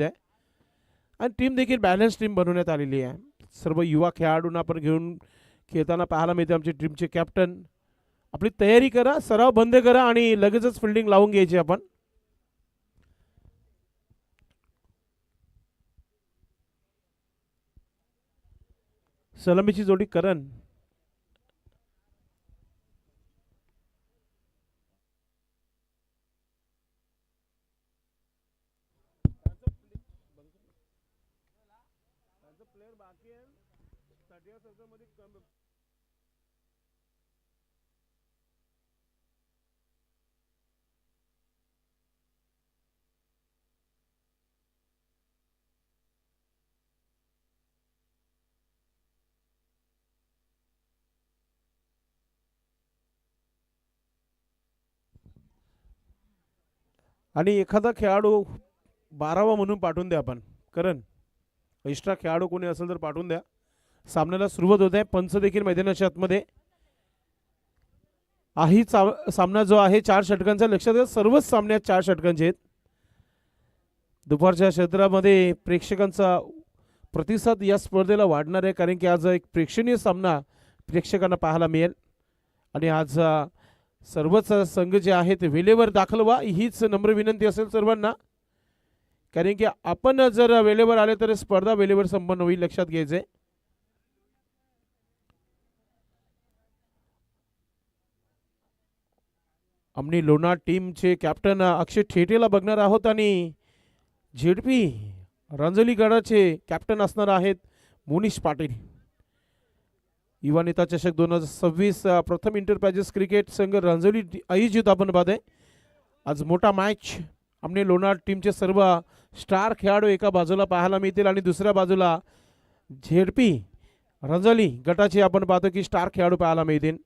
आहे आणि टीम देखील बॅलन्स टीम बनवण्यात आलेली आहे. सर्व युवा खेळाडूंना आपण घेऊन खेळताना पाहायला मिळते. आमचे टीमचे कॅप्टन, आपली तयारी करा, सराव बंद करा आणि लगेचच फिल्डिंग लावून घ्यायची आपण. सलामीची जोडी करण. आणि एखादा खेळाडू 12वा म्हणून पाठवून द्या आपण. करण, एक्स्ट्रा खेळाडू कोणी असेल तर पाठवून द्या. सामन्याला सुरुवात होत आहे. पंच देखील मैदानाच्या आतमध्ये. आही सामना जो आहे 4 षटकांचा. लक्षात घ्या, सर्वच सामन्यात 4 षटकांचे आहेत. दुपारच्या क्षेत्रामध्ये प्रेक्षकांचा प्रतिसाद या स्पर्धेला वाढणार आहे, कारण की आज एक प्रेक्षणीय सामना प्रेक्षकांना पाहायला मिळेल. आणि आज सर्वच संघ जे आहेत वेळेवर दाखल व्हा, हीच नम्र विनंती असेल सर्वांना, कारण की आपण जर वेळेवर आले तर स्पर्धा वेळेवर संपन्न होईल. लक्षात घ्यायचे. आम्ही लोणार टीमचे कॅप्टन अक्षय ठेटेला बघणार आहोत आणि झेडपी रांजोली गडाचे कॅप्टन असणार आहेत मोनिश पाटील. युवा नेता चषक 2026 प्रथम इंटरप्राइजेस क्रिकेट संघ रांजोली आयोजित आपण पाहते. आज मोठा मॅच. आमने लोणार टीमचे सर्व स्टार खेळाडू एका बाजूला पाहायला मिळतील आणि दुसऱ्या बाजूला झेडपी रांजोली गटाचे आपण पाहतो की स्टार खेळाडू पाहायला मिळतील.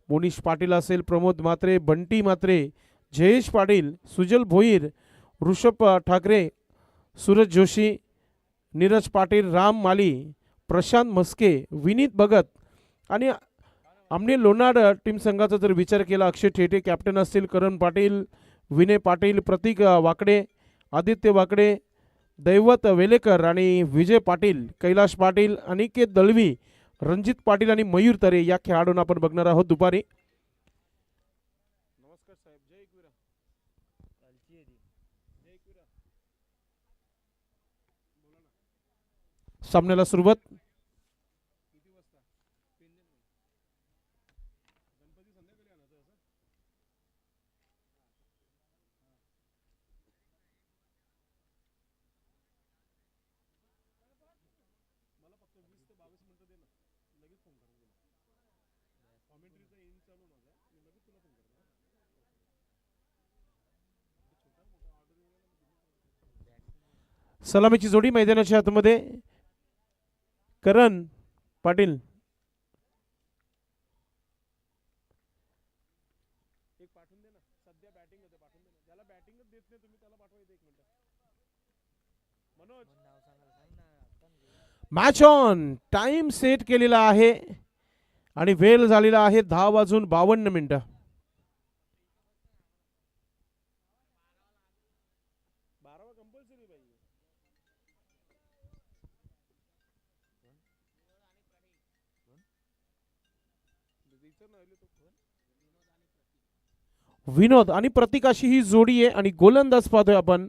मोनिश पाटील असेल, प्रमोद म्हात्रे, बंटी म्हात्रे, जयेश पाटील, सुजल भोईर, ऋषभ ठाकरे, सूरज जोशी, नीरज पाटील, राम माली, प्रशांत मस्के, विनीत भगत. आणि आमने लोणार टीम संघाचा जर विचार केला, अक्षय ठेटे कॅप्टन असतील, करण पाटील, विनय पाटील, प्रतीक वाकडे, आदित्य वाकडे, दैवत वेलेकर आणि विजय पाटील, कैलाश पाटील, अनिकेत दळवी, रणजित पाटील आणि मयूर तरे या खेळाडूंना आपण बघणार आहोत दुपारी. नमस्कार साहेब. जय एकविरा. सामन्याला सुरुवात. सलामीची जोडी मैदानाच्या आतमध्ये. Karan Patil. Match on. Time set केलेला आहे आणि वेळ झालेला आहे 10:52. विनोद आणि प्रतीक अशी ही जोडी आहे. आणि गोलंदाज पाहतोय आपण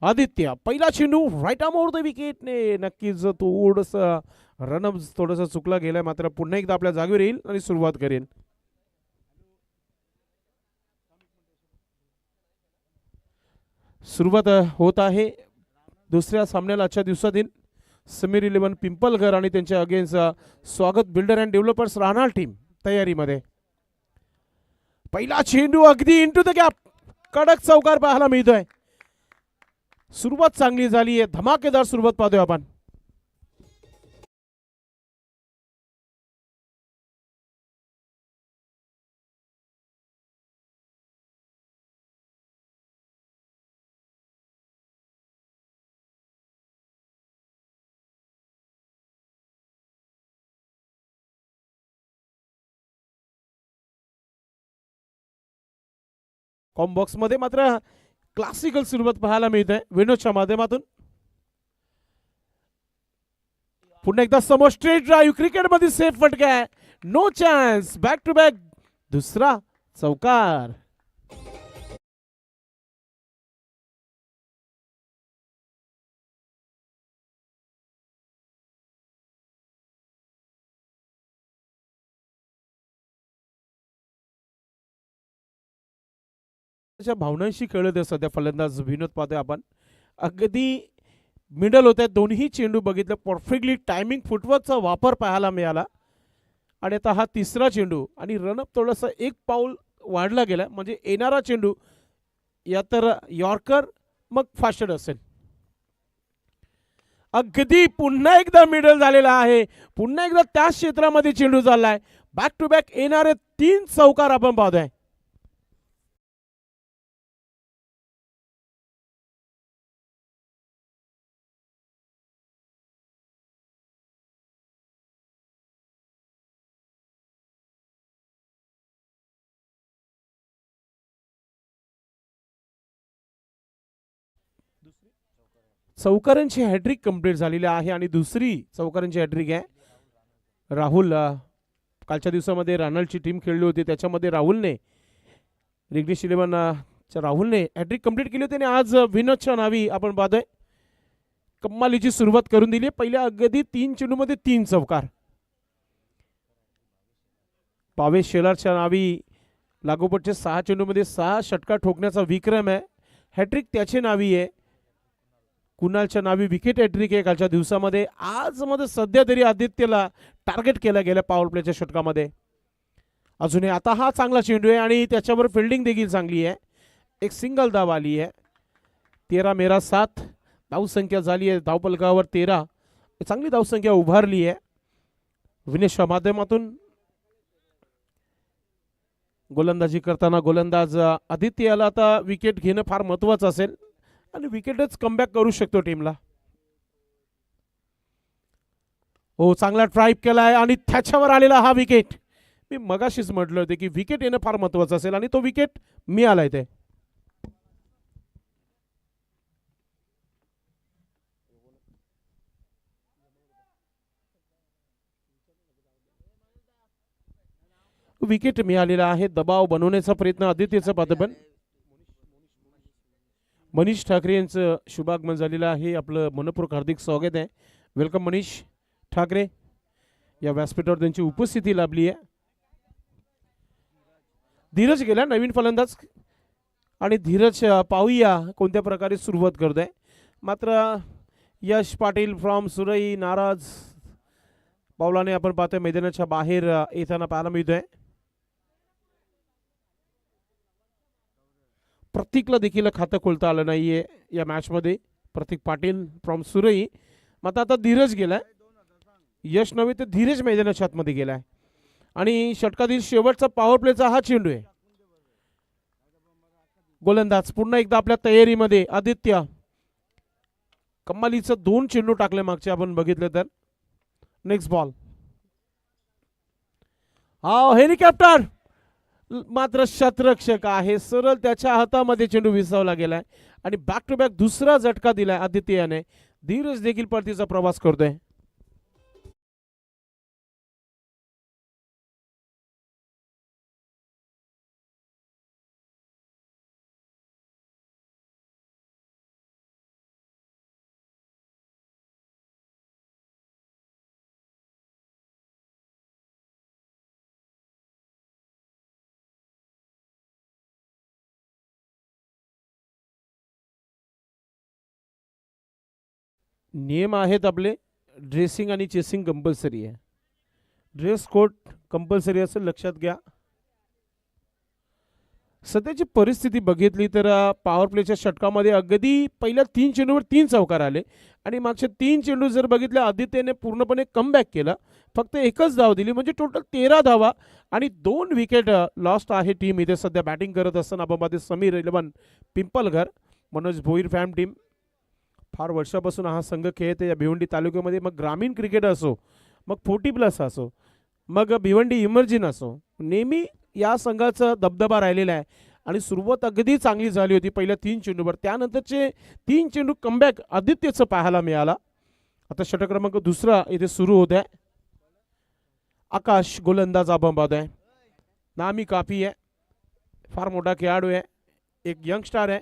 आदित्य. पहिला चेंडू राईट आर्म ओव्हर द विकेटने. नक्कीच थोडस रनअप थोडासा चुकला गेलाय, मात्र पुन्हा एकदा आपल्या जागेवर येईल आणि सुरुवात करेल. सुरुवात होत आहे दुसऱ्या सामन्याला आजच्या दिवसातील. समीर 11 पिंपलघर आणि त्यांच्या अगेन्स्ट स्वागत बिल्डर अँड डेव्हलपर्स राहणार टीम तयारीमध्ये. पहिला चेंडू अगदी इंटू द गॅप. कडक चौकार पाहायला मिळतोय. सुरुवात चांगली झाली आहे. धमाकेदार सुरुवात पाहतोय आपण. कॉम्बॉक्स मध्ये मात्र क्लासिकल सुरुवात पाहायला मिळते विनोदच्या माध्यमातून. पुन्हा एकदा समोर स्ट्रेट ड्राईव्ह, क्रिकेटमध्ये सेफ फटका आहे, no chance, back to back दुसरा चौकार. भावनांशी खेळत आहे सध्या फलंदाज विनोद पाहतोय आपण. अगदी मिडल होत आहेत दोन्ही चेंडू, बघितलं परफेक्टली टायमिंग फुटवर्कचा वापर पाहायला मिळाला. आणि आता हा तिसरा चेंडू आणि रनअप थोडंसं एक पाऊल वाढला गेला, म्हणजे येणारा चेंडू या तर यॉर्कर मग फास्टर असेल. अगदी पुन्हा एकदा मिडल झालेला आहे, पुन्हा एकदा त्याच क्षेत्रामध्ये चेंडू चाललाय. बॅक टू बॅक येणारे 3 चौकार आपण पाहतोय. चौकारांची हॅट्रिक कंप्लीट झालेली आहे आणि दुसरी चौकारांची हॅट्रिक आहे. राहुल कालच्या दिवसामध्ये रानलची टीम खेळली होती, त्याच्यामध्ये राहुलने रिग्निश 11 राहुलने हॅट्रिक कंप्लीट केली होती आणि आज विनोदच्या नावी आपण पाहतोय कम्मालीची सुरुवात करून दिली. पहिल्या अगदी 3 चेंडूमध्ये 3 चौकार. भावेश शेलारच्या नावी लागोपाठच्या 6 चेंडूमध्ये 6 षटकार ठोकण्याचा विक्रम आहे. हॅट्रिक त्याचे नावी आहे. कुणालच्या नावी विकेट हॅट्रिक आहे कालच्या दिवसामध्ये. आज मध्ये सध्या तरी आदित्यला टार्गेट केला गेला पॉवर प्लेच्या षटकामध्ये. अजूनही आता हा चांगला चेंडू आहे आणि त्याच्यावर फिल्डिंग देखील चांगली आहे. एक सिंगल धाव आली आहे. 13-7 धावसंख्या झाली आहे. धावपलकावर 13, चांगली धावसंख्या उभारली आहे. विनेशच्या माध्यमातून गोलंदाजी करताना गोलंदाज आदित्यला आता विकेट घेणं फार महत्त्वाचं असेल आणि विकेटच कमबॅक करू शकतो टीमला. हो, चांगला ट्राय केलाय आणि त्याच्यावर आलेला हा विकेट. मी मगाशीच म्हटलं होते की विकेट येणं फार महत्त्वाचं असेल आणि तो विकेट मिळालाय. ते विकेट मिळालेला आहे. दबाव बनवण्याचा प्रयत्न आदित्यचा पाहतो, पण मनीष ठाकरे यांचं शुभागमन झालेलं आहे. आपलं मनपूर्वक हार्दिक स्वागत आहे. वेलकम मनीष ठाकरे. या व्यासपीठावर त्यांची उपस्थिती लाभली आहे. धीरज गेला नवीन फलंदाज आणि धीरज पाहूया कोणत्या प्रकारे सुरुवात करतोय. मात्र यश पाटील फ्रॉम सुरई नाराज पावलाने आपण पाहतोय मैदानाच्या बाहेर येताना पाहायला मिळतोय. प्रतीकला देखील खातं खोलता आलं नाहीये या मॅचमध्ये. प्रतीक पाटील फ्रॉम सुरई. मात्र आता धीरज गेलाय. यश नव्हे तर धीरज मैदानाच्या आतमध्ये गेलाय आणि षटकातील शेवटचा पॉवर प्लेचा हा चेंडू आहे. गोलंदाज पुन्हा एकदा आपल्या तयारीमध्ये. आदित्य कम्मालीचं 2 चेंडू टाकले मागचे आपण बघितलं तर. Next ball. हा हेलिकॉप्टर, मात्र शतरक्षक आहे. सरळ त्याच्या हातामध्ये चेंडू विसावला गेलाय आणि बॅक टू बॅक दुसरा झटका दिलाय आदित्य याने. धीरज देखील परतीचा प्रवास करतोय. नियम आहेत आपले. ड्रेसिंग आणि चेसिंग कंपल्सरी आहे. ड्रेस कोड कंपल्सरी असेल, लक्षात घ्या. सध्याची परिस्थिती बघितली तर पॉवर प्लेच्या षटकामध्ये अगदी पहिल्या 3 चेंडूवर 3 चौकार आले आणि मागचे 3 चेंडू जर बघितले आदित्यने पूर्णपणे कमबॅक केला. फक्त एकच धाव दिली, म्हणजे टोटल 13 धावा आणि 2 विकेट लॉस्ट आहे टीम इथे सध्या बॅटिंग करत असताना. आपण समीर 11 पिंपलघर, मनोज भोईर फॅम टीम. फार वर्षापासून हा संघ खेळते या भिवंडी तालुक्यामध्ये. मग ग्रामीण क्रिकेट असो, मग 40+ असो, मग भिवंडी इमर्जिन असो, नेहमी या संघाचा दबदबा राहिलेला आहे आणि सुरुवात अगदी चांगली झाली होती पहिल्या 3 चेंडूवर. त्यानंतरचे 3 चेंडू कमबॅक आदित्यचं पाहायला मिळाला आता षटक क्रमांक दुसरा इथे सुरू होत आहे. आकाश गोलंदाज बाद आहे. नामी काफी आहे, फार मोठा खेळाडू आहे, एक यंग स्टार आहे.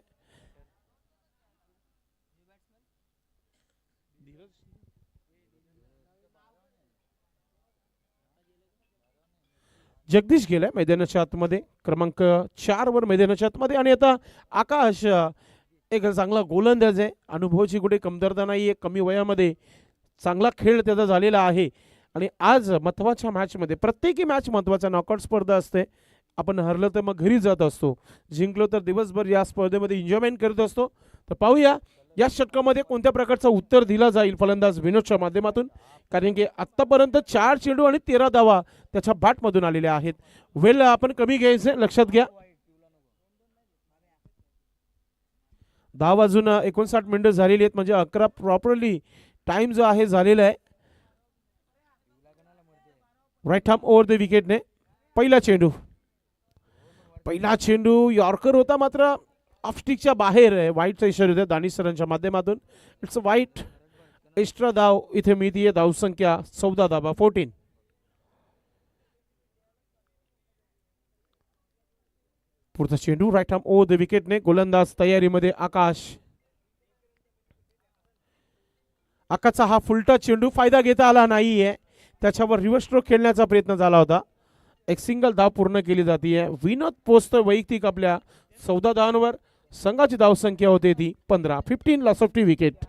जगदीश गेलाय मैदानाच्या आतमध्ये, क्रमांक 4 वर मैदानाच्या आतमध्ये. आणि आता आकाश एक चांगला गोलंदाज आहे, अनुभवाची कुठे कमतरता नाहीये, कमी वयामध्ये चांगला खेळ त्याचा झालेला आहे. आणि आज महत्वाच्या मॅचमध्ये, प्रत्येकी मॅच महत्वाचा, नॉकआउट स्पर्धा असते. आपण हरलं तर मग घरी जात असतो, जिंकलो तर दिवसभर या स्पर्धेमध्ये एन्जॉयमेंट करत असतो. तर पाहूया या षटकामध्ये कोणत्या प्रकारचं उत्तर दिला जाईल फलंदाज विनोदच्या माध्यमातून, कारण की आतापर्यंत 4 चेंडू आणि 13 धावा त्याच्या बॅटमधून आलेल्या आहेत. वेळ आपण कमी घ्यायचे, लक्षात घ्या. 10 वाजून 59 मिनिटं झालेली आहेत, म्हणजे 11 प्रॉपरली टाइम जो आहे झालेला आहे. राईट आर्म ओव्हर द विकेटने पहिला चेंडू यॉर्कर होता, मात्र ऑफस्टिकच्या बाहेर आहे. वाईटचा इशारा होता दानिश सरांच्या माध्यमातून. इट्स वाईट. एक्स्ट्रा धाव इथे मिळतीये, धाव संख्या 14 धावा, 14. पुढचा चेंडू राईट आर्म ओव्हर द विकेटने, गोलंदाज तयारीमध्ये आकाश. आकाशचा हा फुलटा चेंडू फायदा घेता आला नाहीये, त्याच्यावर रिव्हर्स स्ट्रोक खेळण्याचा प्रयत्न झाला होता. एक सिंगल धाव पूर्ण केली जाते. विनोद पोचतोय वैयक्तिक आपल्या 14 धावांवर. संघाची धाव संख्या होते ती 15. 15 लॉस ऑफ टी विकेट.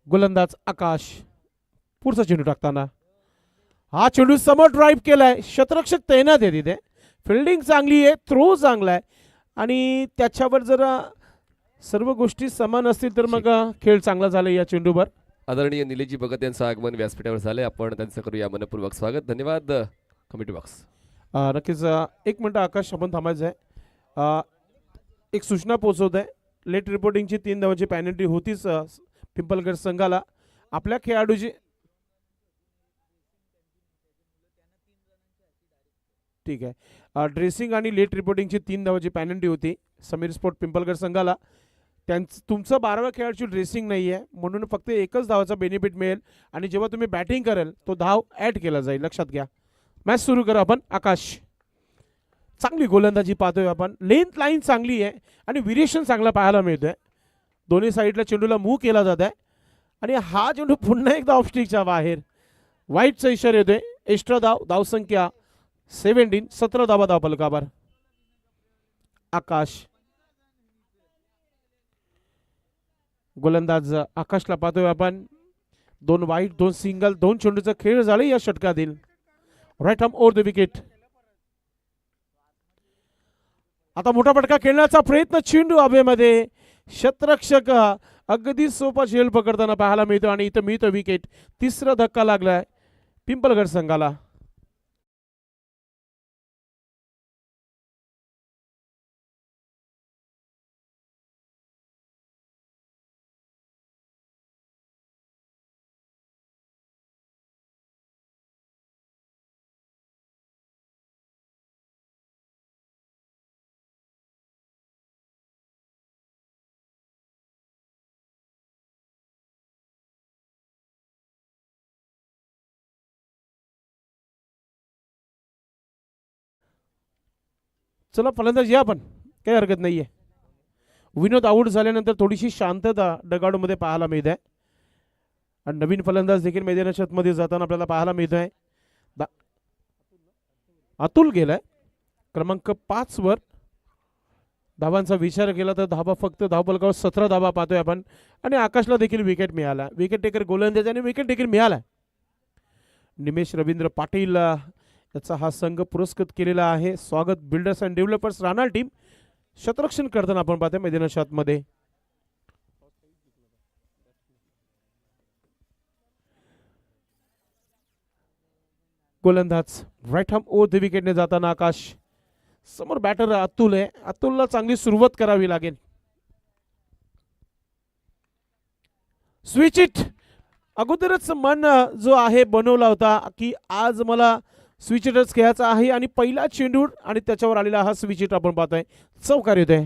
गोलंदाज आकाश. पुढचा चेंडू टाकताना हा चेंडू समोर ड्राईव्ह केलाय, क्षेत्ररक्षक तैनात आहे तिथे. फिल्डिंग चांगली आहे, थ्रो चांगला आहे, आणि त्याच्यावर जरा सर्व गोष्टी समान असतील तर मग खेळ चांगला झाला या चेंडूवर. आदरणीय निलेशजी भगत यांचं आगमन व्यासपीठावर झाले, आपण त्यांचं करूया मनपूर्वक स्वागत. धन्यवाद. Committee box. नक्कीच. 1 मिनिट आकाश, आपण थांबायचं आहे. एक सूचना पोहोचवत आहे. लेट रिपोर्टिंगची 3 धावांची पॅनल्टी होतीच पिंपलगड संघाला. आपल्या खेळाडूची ठीक आहे, ड्रेसिंग आणि लेट रिपोर्टिंगची 3 धावांची पॅनल्टी होती समीर स्पोर्ट पिंपलगड संघाला. तुमचं 12व्या खेळाडूची ड्रेसिंग नाही आहे, म्हणून फक्त एकच धावाचा बेनिफिट मिळेल, आणि जेव्हा तुम्ही बॅटिंग कराल तो धाव ॲड केला जाईल, लक्षात घ्या. मॅच सुरू करा आपण. आकाश. चांगली गोलंदाजी पाहतोय आपण, लेंथ लाईन चांगली आहे आणि व्हेरिएशन चांगला पाहायला मिळतोय. दोन्ही साईडला चेंडूला मूव्ह केला जात आहे, आणि हा चेंडू पुन्हा एकदा ऑफस्टिकच्या बाहेर. वाईटचा इशारा येतोय. एक्स्ट्रा धाव, धावसंख्या 17. 17 धावा धाव फलकावर. आकाश. गोलंदाज आकाशला पाहतोय आपण. 2 वाईट, 2 सिंगल, 2 चेंडूचा खेळ झाला या षटकातील. Right arm over the wicket. आता मोठा फटका खेळण्याचा प्रयत्न, चेंडू हवेमध्ये. क्षेत्ररक्षक अगदी सोपा झेल पकडताना पाहायला मिळतो, आणि इथं मिळतो विकेट. तिसरा धक्का लागलाय पिंपलगड संघाला. चला फलंदाज या, आपण काही हरकत नाहीये. विनोद आऊट झाल्यानंतर थोडीशी शांतता डगाडूमध्ये पाहायला मिळत आहे, आणि नवीन फलंदाज देखील मैदानाच्या आतमध्ये जाताना आपल्याला पाहायला मिळत आहे. अतुल गेलाय क्रमांक 5 वर. धावांचा विचार केला तर धावा फक्त धावफलकावर 17 धावा पाहतोय आपण, आणि आकाशला देखील विकेट मिळाला. विकेट टेकर गोलंदाज आणि विकेट देखील मिळाला. निमेश रवींद्र पाटील याचा हा संघ पुरस्कृत केलेला आहे. स्वागत बिल्डर्स अँड डेव्हलपर्स राहणार टीम. क्षेत्ररक्षण करताना आपण पाहतोय मैदानाच्या आतमध्ये. गोलंदाज राईट आर्म ओव्हर द विकेटने जाताना आकाश. समोर बॅटर अतुल आहे, अतुलला चांगली सुरुवात करावी लागेल. Switch it. अगोदरच मन जो आहे बनवला होता की आज मला स्विच हिटर्स खेळायचा आहे आणि पहिला चेंडू आणि त्याच्यावर आलेला हा स्विच हिट आपण पाहतोय, चौकार येतोय.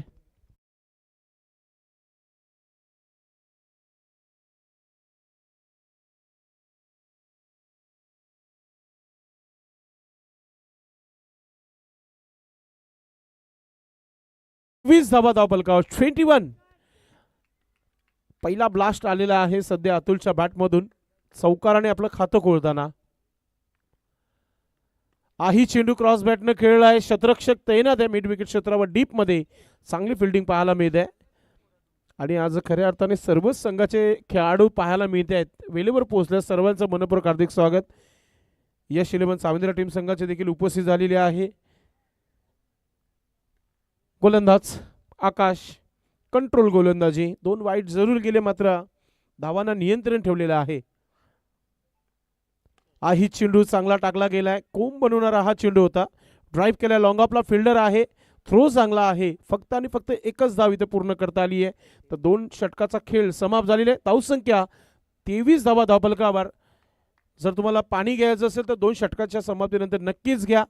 वीस धावा धावपलकावर 21. पहिला ब्लास्ट आलेला आहे सध्या अतुलच्या बॅटमधून, चौकाराने आपलं खातं खोलताना. आही चेंडू क्रॉस बॅटनं खेळलाय, शतरक्षक तैनात आहे मिड विकेट क्षेत्रावर, डीप मध्ये चांगली फिल्डिंग पाहायला मिळते आणि आज खऱ्या अर्थाने सर्वच संघाचे खेळाडू पाहायला मिळत आहेत. वेळेवर पोहोचल्या सर्वांचं मनपूर्वक हार्दिक स्वागत. यश 11 सावंतवाडी टीम संघाचे देखील उपस्थित झालेले आहे. गोलंदाज आकाश, कंट्रोल गोलंदाजी, 2 वाईट जरूर गेले मात्र धावांना नियंत्रण ठेवलेलं आहे. आही चेंडू चांगला टाकला गेलाय, कोंब बनवणारा हा चेंडू होता. ड्राईव्ह केला, लॉंग ऑफला फिल्डर आहे, थ्रो चांगला आहे. फक्त आणि फक्त एकच धाव इथे पूर्ण करता आली आहे. तर 2 षटकाचा खेळ समाप्त झालेला आहे. धावसंख्या 23 धावा धावपलकावर. जर तुम्हाला पाणी घ्यायचं असेल तर 2 षटकाच्या समाप्तीनंतर नक्कीच घ्या.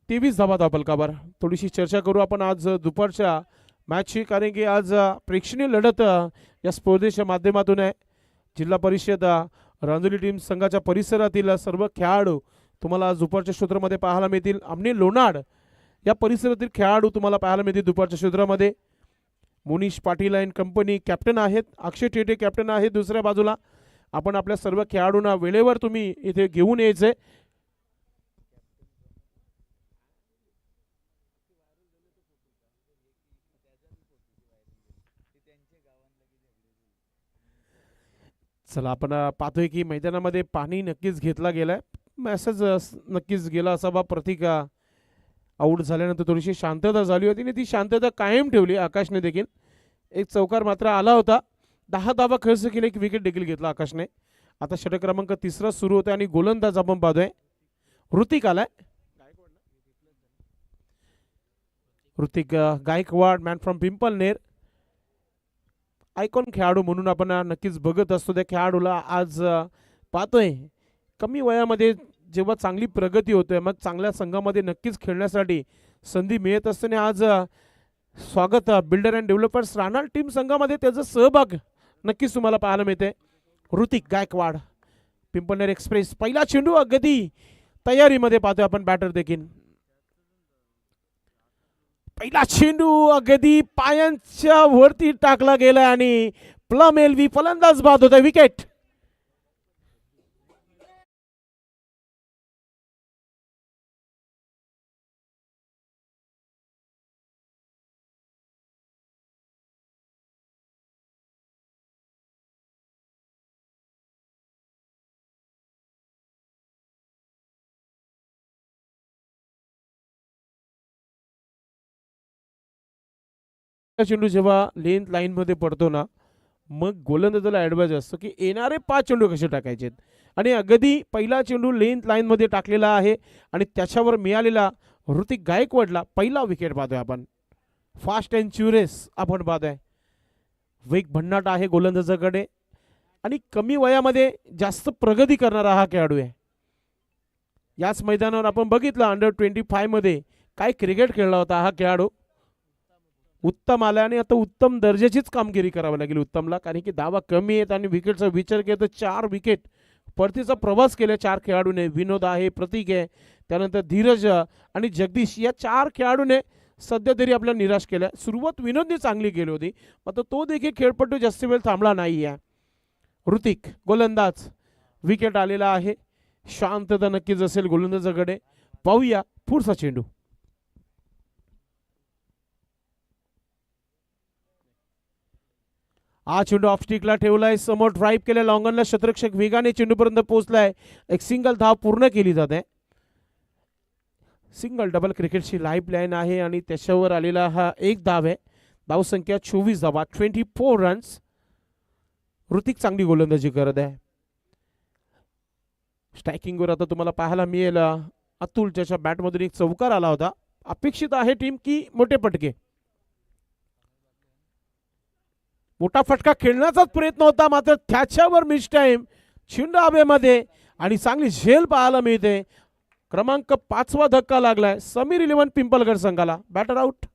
23 धावा धावपलकावर. थोडीशी चर्चा करू आपण आज दुपारच्या मॅचची, कारण की आज प्रेक्षणीय लढत या स्पर्धेच्या माध्यमातून आहे. जिल्हा परिषद रांजोली टीम संघाच्या परिसरातील सर्व खेळाडू तुम्हाला आज दुपारच्या क्षेत्रामध्ये पाहायला मिळतील. आमने लोणाड या परिसरातील खेळाडू तुम्हाला पाहायला मिळतील दुपारच्या क्षेत्रामध्ये. Monish Patil and company captain आहेत, अक्षय टेटे कॅप्टन आहेत दुसऱ्या बाजूला. आपण आपल्या सर्व खेळाडूंना वेळेवर तुम्ही इथे घेऊन यायचे. चला आपण पाहतोय की मैदानामध्ये पाणी नक्कीच घेतला गेलाय. मेसेज नक्कीच गेला असावा. प्रतीक आऊट झाल्यानंतर थोडीशी शांतता झाली होती आणि ती शांतता कायम ठेवली आकाशने देखील. एक चौकार मात्र आला होता. 10 धावा खर्च केले, एक विकेट देखील घेतला आकाशने. आता षटक क्रमांक 3 सुरू होतोय आणि गोलंदाज आपण पाहतोय ऋतिक आलाय. Hrithik Gaikwad, man from Pimpalner, icon खेळाडू म्हणून आपण नक्कीच बघत असतो. त्या खेळाडूला आज पाहतोय कमी वयामध्ये जेव्हा चांगली प्रगती होते मग चांगल्या संघामध्ये नक्कीच खेळण्यासाठी संधी मिळत असते. आज स्वागत बिल्डर अँड डेव्हलपर्स रानाळ टीम संघामध्ये त्याचा सहभाग नक्कीच तुम्हाला पाहायला मिळते. ऋतिक गायकवाड, पिंपळनेर एक्सप्रेस. पहिला चेंडू अगदी तयारीमध्ये पाहतोय आपण बॅटर देखील. पहिला चेंडू अगदी पायांच्या वरती टाकला गेला आणि प्लम एलवी फलंदाज बाद होता, विकेट. चेंडू जेव्हा लेंथ लाईन मध्ये पडतो ना मग गोलंदाजाला ॲडवाइस असतो की येणारे 5 चेंडू कसे टाकायचे. आणि अगदी पहिला चेंडू लेंथ लाईन मध्ये टाकलेला आहे आणि त्याच्यावर मिळालेला ऋतिक गायकवाडला पहिला विकेट पाहतोय आपण. फास्ट अँड च्युरेस आपण पाहतोय. वेग भन्नाट आहे गोलंदाजाकडे आणि कमी वयामध्ये जास्त प्रगती करणारा हा खेळाडू आहे. याच मैदानावर आपण बघितलं अंडर-25 मध्ये काय क्रिकेट खेळला होता हा खेळाडू. उत्तम आला आणि आता उत्तम दर्जाचीच कामगिरी करावी लागेल उत्तमला, कारण की धावा कमी आहेत आणि विकेटचा विचार केला तर 4 विकेट परतीचा प्रवास केला 4 खेळाडूने. विनोद आहे, प्रतीक आहे, त्यानंतर धीरज आणि जगदीश या 4 खेळाडूने सध्या तरी आपल्याला निराश केलं. सुरुवात विनोदने चांगली केली होती मात्र तो देखील खेळपट्टू जास्त वेळ थांबला नाही आहे. ऋतिक गोलंदाज, विकेट आलेला आहे. शांतता नक्कीच असेल गोलंदाजाकडे. पाहूया पुढचा चेंडू. हा चेंडू ऑफस्टिकला ठेवलाय, समोर ड्राईव्ह केल्या, लॉंगनला शतरक्षक वेगाने चेंडूपर्यंत पोहोचलाय. एक सिंगल धाव पूर्ण केली जाते. सिंगल डबल क्रिकेटची लाईफ लाईन आहे आणि त्याच्यावर आलेला हा एक धाव आहे. धावसंख्या 24 धावा, 24 रन्स. ऋतिक चांगली गोलंदाजी करत आहे. स्ट्रायकिंगवर आता तुम्हाला पाहायला मिळेल अतुल, ज्याच्या बॅटमधून एक चौकार आला होता. अपेक्षित आहे टीम की मोठे फटके. मोठा फटका खेळण्याचाच प्रयत्न होता मात्र त्याच्यावर मिस टाइम चेंडू हवेमध्ये आणि चांगली झेल पाहायला मिळते. क्रमांक 5वा धक्का लागलाय समीर 11 पिंपलगड संघाला. Batter out.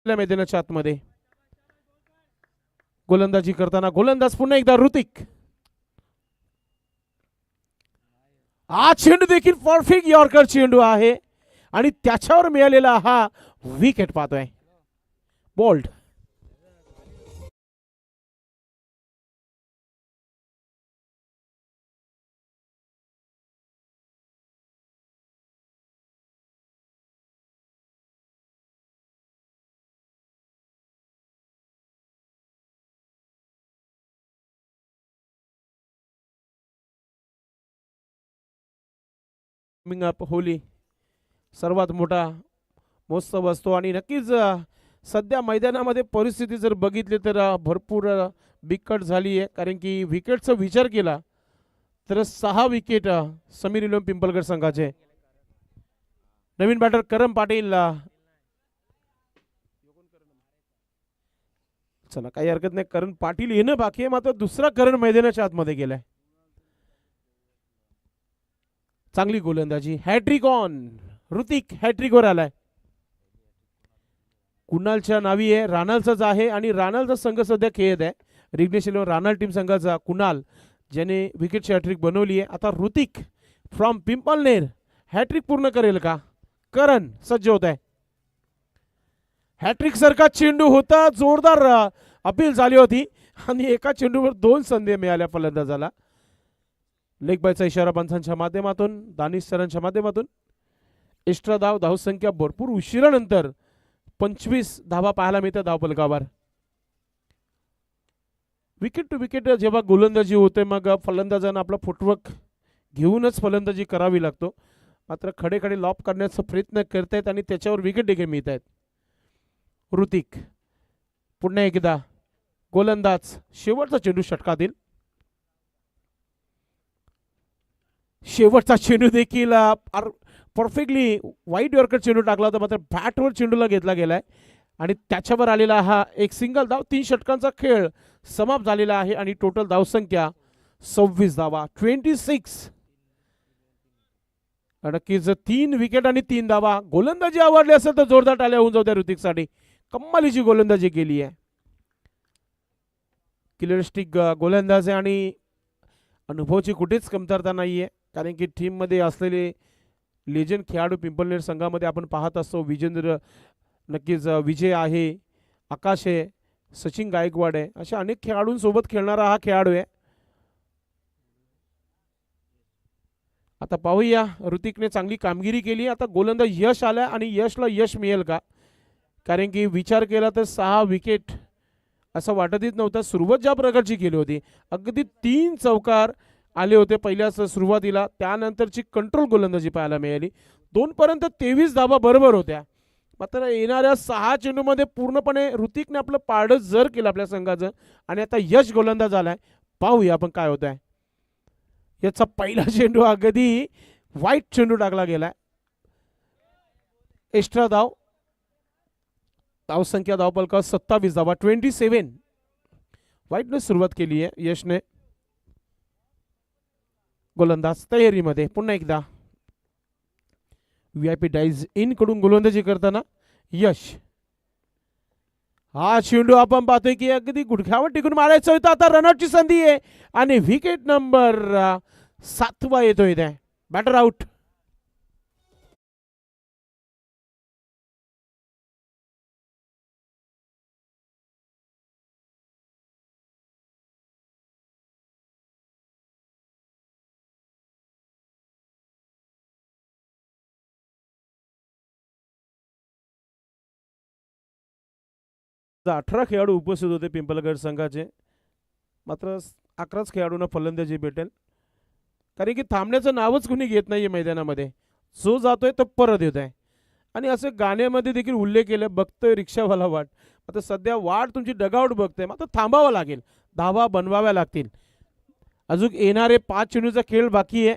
मैदानाच्या आतमध्ये गोलंदाजी करताना गोलंदाज पुन्हा एकदा ऋतिक. हा चेंडू देखील परफेक्ट यॉर्कर चेंडू आहे आणि त्याच्यावर मिळालेला हा विकेट पाहतोय. बोल्ड. अप होली सर्वात मोठा महोत्सव असतो आणि नक्कीच सध्या मैदानामध्ये परिस्थिती जर बघितली तर भरपूर बिकट झाली आहे. कारण की विकेटचा विचार केला तर 6 विकेट समीर 11 पिंपलगड संघाचे. नवीन बॅटर करम पाटील. चला काही हरकत नाही. करण पाटील येणं बाकी आहे मात्र दुसरा करण मैदानाच्या आतमध्ये गेलाय. चांगली गोलंदाजी. Hat trick on. ऋतिक हॅट्रिकवर आलाय. कुणालच्या नावी आहे. रानालचाच आहे आणि रानालचा संघ सध्या खेळत आहे. रिग्नेश 11 रानाल टीम संघाचा कुणाल ज्याने विकेटची हॅट्रिक बनवली आहे. आता ऋतिक फ्रॉम पिंपलनेर हॅट्रिक पूर्ण करेल का? करण सज्ज होत आहे. हॅट्रिक सारखा चेंडू होता. जोरदार अपील झाली होती आणि एका चेंडूवर 2 संधी मिळाल्या फलंदाजाला. लेग बायचा इशारा पंचांच्या माध्यमातून दानिश सरांच्या माध्यमातून. एक्स्ट्रा धाव धावसंख्या भरपूर उशिरानंतर 25 धावा पाहायला मिळतात धावफलकावर. विकेट टू विकेट जेव्हा गोलंदाजी होते मग फलंदाजांना आपला फुटवर्क घेऊनच फलंदाजी करावी लागतो. मात्र खडे खडे लॉप करण्याचा प्रयत्न करतायत आणि त्याच्यावर विकेट देखील मिळत आहेत. ऋतिक पुन्हा एकदा गोलंदाज. शेवटचा चेंडू षटकातील. शेवटचा चेंडू देखील परफेक्टली वाईट यॉर्कर चेंडू टाकला होता मात्र बॅटवर चेंडूला घेतला गेलाय आणि त्याच्यावर आलेला हा एक सिंगल धाव. 3 षटकांचा खेळ समाप्त झालेला आहे आणि टोटल धावसंख्या 26 धावा. 26. नक्कीच 3 विकेट आणि 3 धावा. गोलंदाजी आवडली असेल तर जोरदार टाळ्या होऊन जाऊ द्या ऋतिकसाठी. कम्मालीची गोलंदाजी केली आहे. क्लिअरिस्टिक गोलंदाज आहे आणि अनुभवाची कुठेच कमतरता नाहीये. कारण की टीम मध्ये असलेले लेजंड खेळाडू पिंपलनेर संघामध्ये आपण पाहत असतो. विजेंद्र नक्कीच विजय आहे, आकाश आहे, सचिन गायकवाड आहे, अशा अनेक खेळाडूंसोबत खेळणारा हा खेळाडू आहे. आता पाहूया ऋतिकने चांगली कामगिरी केली. आता गोलंदाज यश आला आणि यशला यश मिळेल का? कारण की विचार केला तर 6 विकेट असं वाटतच नव्हतं. सुरुवात ज्या प्रकारची केली होती अगदी 3 चौकार आले होते पहिल्याच सुरुवातीला. त्यानंतरची कंट्रोल गोलंदाजी पाहायला मिळाली. 2 पर्यंत 23 धावा बरोबर होत्या. मात्र येणाऱ्या 6 चेंडूमध्ये पूर्णपणे ऋतिकने आपलं पारडं जर केलं आपल्या संघाचं आणि आता यश गोलंदाज आलाय. पाहूया आपण काय होत आहे. याचा पहिला चेंडू अगदी वाईट चेंडू टाकला गेलाय. एक्स्ट्रा धाव. धावसंख्या धावफलकावर 27 धावा. 27. वाईटने सुरुवात केली आहे यशने. गोलंदाज तयारीमध्ये. पुन्हा एकदा VIP डाईज इन कडून गोलंदाजी करताना यश. हा चेंडू आपण पाहतोय की अगदी गुडघ्यावर टिकून मारायचं होतं. आता रनआउटची संधी आहे आणि विकेट नंबर 7वा येतोय त्या बॅटर आउट. तर 18 खेळाडू उपस्थित होते पिंपलगड संघाचे, मात्र 11च खेळाडूंना फलंदाजी भेटेल, कारण की थांबण्याचं नावच कुणी घेत नाहीये मैदानामध्ये. जो जातोय तो परत येत आहे. आणि असं गाण्यामध्ये देखील उल्लेख केलं, बघतोय रिक्षावाला वाट. आता सध्या वाट तुमची डगआउट बघतोय, मात्र थांबावं लागेल, धावा बनवाव्या लागतील. अजून येणारे 5 चेंडूचा खेळ बाकी आहे.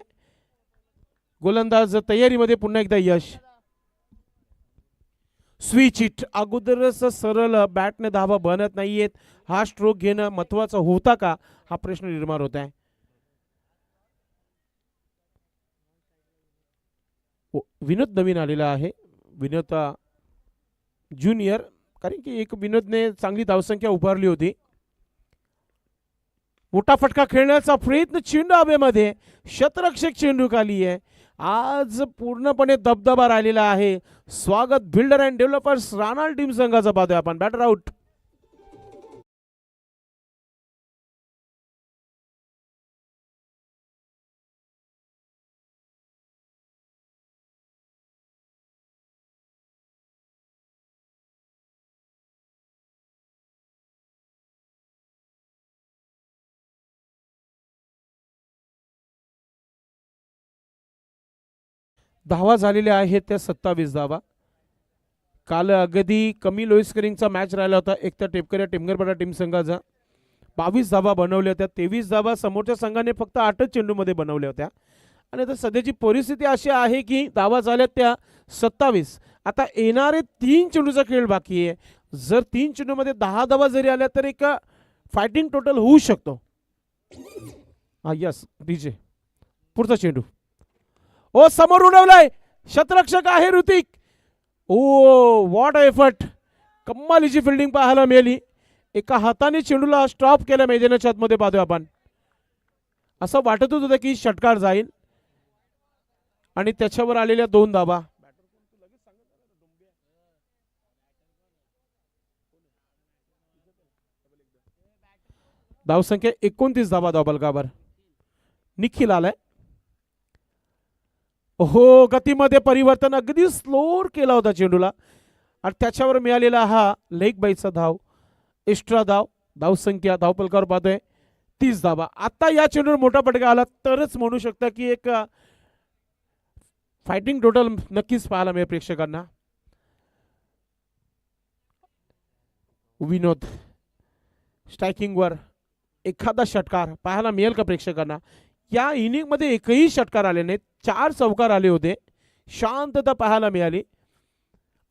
गोलंदाज तयारीमध्ये, पुन्हा एकदा यश. स्विच इट, अगोदरच सरळ बॅटने धावा बनत नाहीयेत. हा स्ट्रोक घेणं महत्वाचा होता का, हा प्रश्न निर्माण होत आहे. विनोद नवीन आलेला आहे, विनोद ज्युनियर, कारण की एक विनोदने चांगली धावसंख्या उभारली होती. मोठा फटका खेळण्याचा प्रयत्न, चेंडू हवेमध्ये, शतरक्षक चेंडू खाली आहे. आज पूर्णपणे दबदबा राहिलेला आहे. स्वागत बिल्डर अँड डेव्हलपर्स रानाल टीम संघाचा पाहतोय आपण. Batter out. धावा झालेल्या आहेत त्या 27 धावा. काल अगदी कमी लो स्कोरिंगचा मॅच राहिला होता. एक तर टेपकर या टिमगरपाडा टीम संघाचा 22 धावा बनवल्या होत्या. 23 धावा समोरच्या संघाने फक्त 8च चेंडूमध्ये बनवल्या होत्या. आणि आता सध्याची परिस्थिती अशी आहे की धावा झाल्यात त्या 27. आता येणारे 3 चेंडूचा खेळ बाकी आहे. जर 3 चेंडूमध्ये 10 धावा जरी आल्या तर एक फायटिंग टोटल होऊ शकतो. हा यस डीजे, पुढचा चेंडू. ओ समोर उडवलाय, शतरक्षक आहे ऋतिक. ओ व्हॉट एफर्ट, कम्मालीची फिल्डिंग पाहायला मिळाली. एका हाताने चेंडूला स्टॉप केल्या मैदानाच्या आतमध्ये पाहतोय आपण. असं वाटतच होतं की षटकार जाईल आणि त्याच्यावर आलेल्या 2 धावा. धावसंख्या 29 धावा धावफलकावर. निखिल आलाय. हो, गतीमध्ये परिवर्तन, अगदी स्लोर केला होता चेंडूला आणि त्याच्यावर मिळालेला हा लेग बाईचा धाव, एक्स्ट्रा धाव. धावसंख्या धावफलकावर पाहतोय 30 धावा. आता या चेंडूवर मोठा फटका आला तरच म्हणू शकता की एक फायटिंग टोटल नक्कीच पाहायला मिळेल प्रेक्षकांना. विनोद स्ट्रायकिंगवर एखादा षटकार पाहायला मिळेल का प्रेक्षकांना. या इनिंगमध्ये एकही षटकार आले नाहीत, 4 चौकार आले होते. शांतता पाहायला मिळाली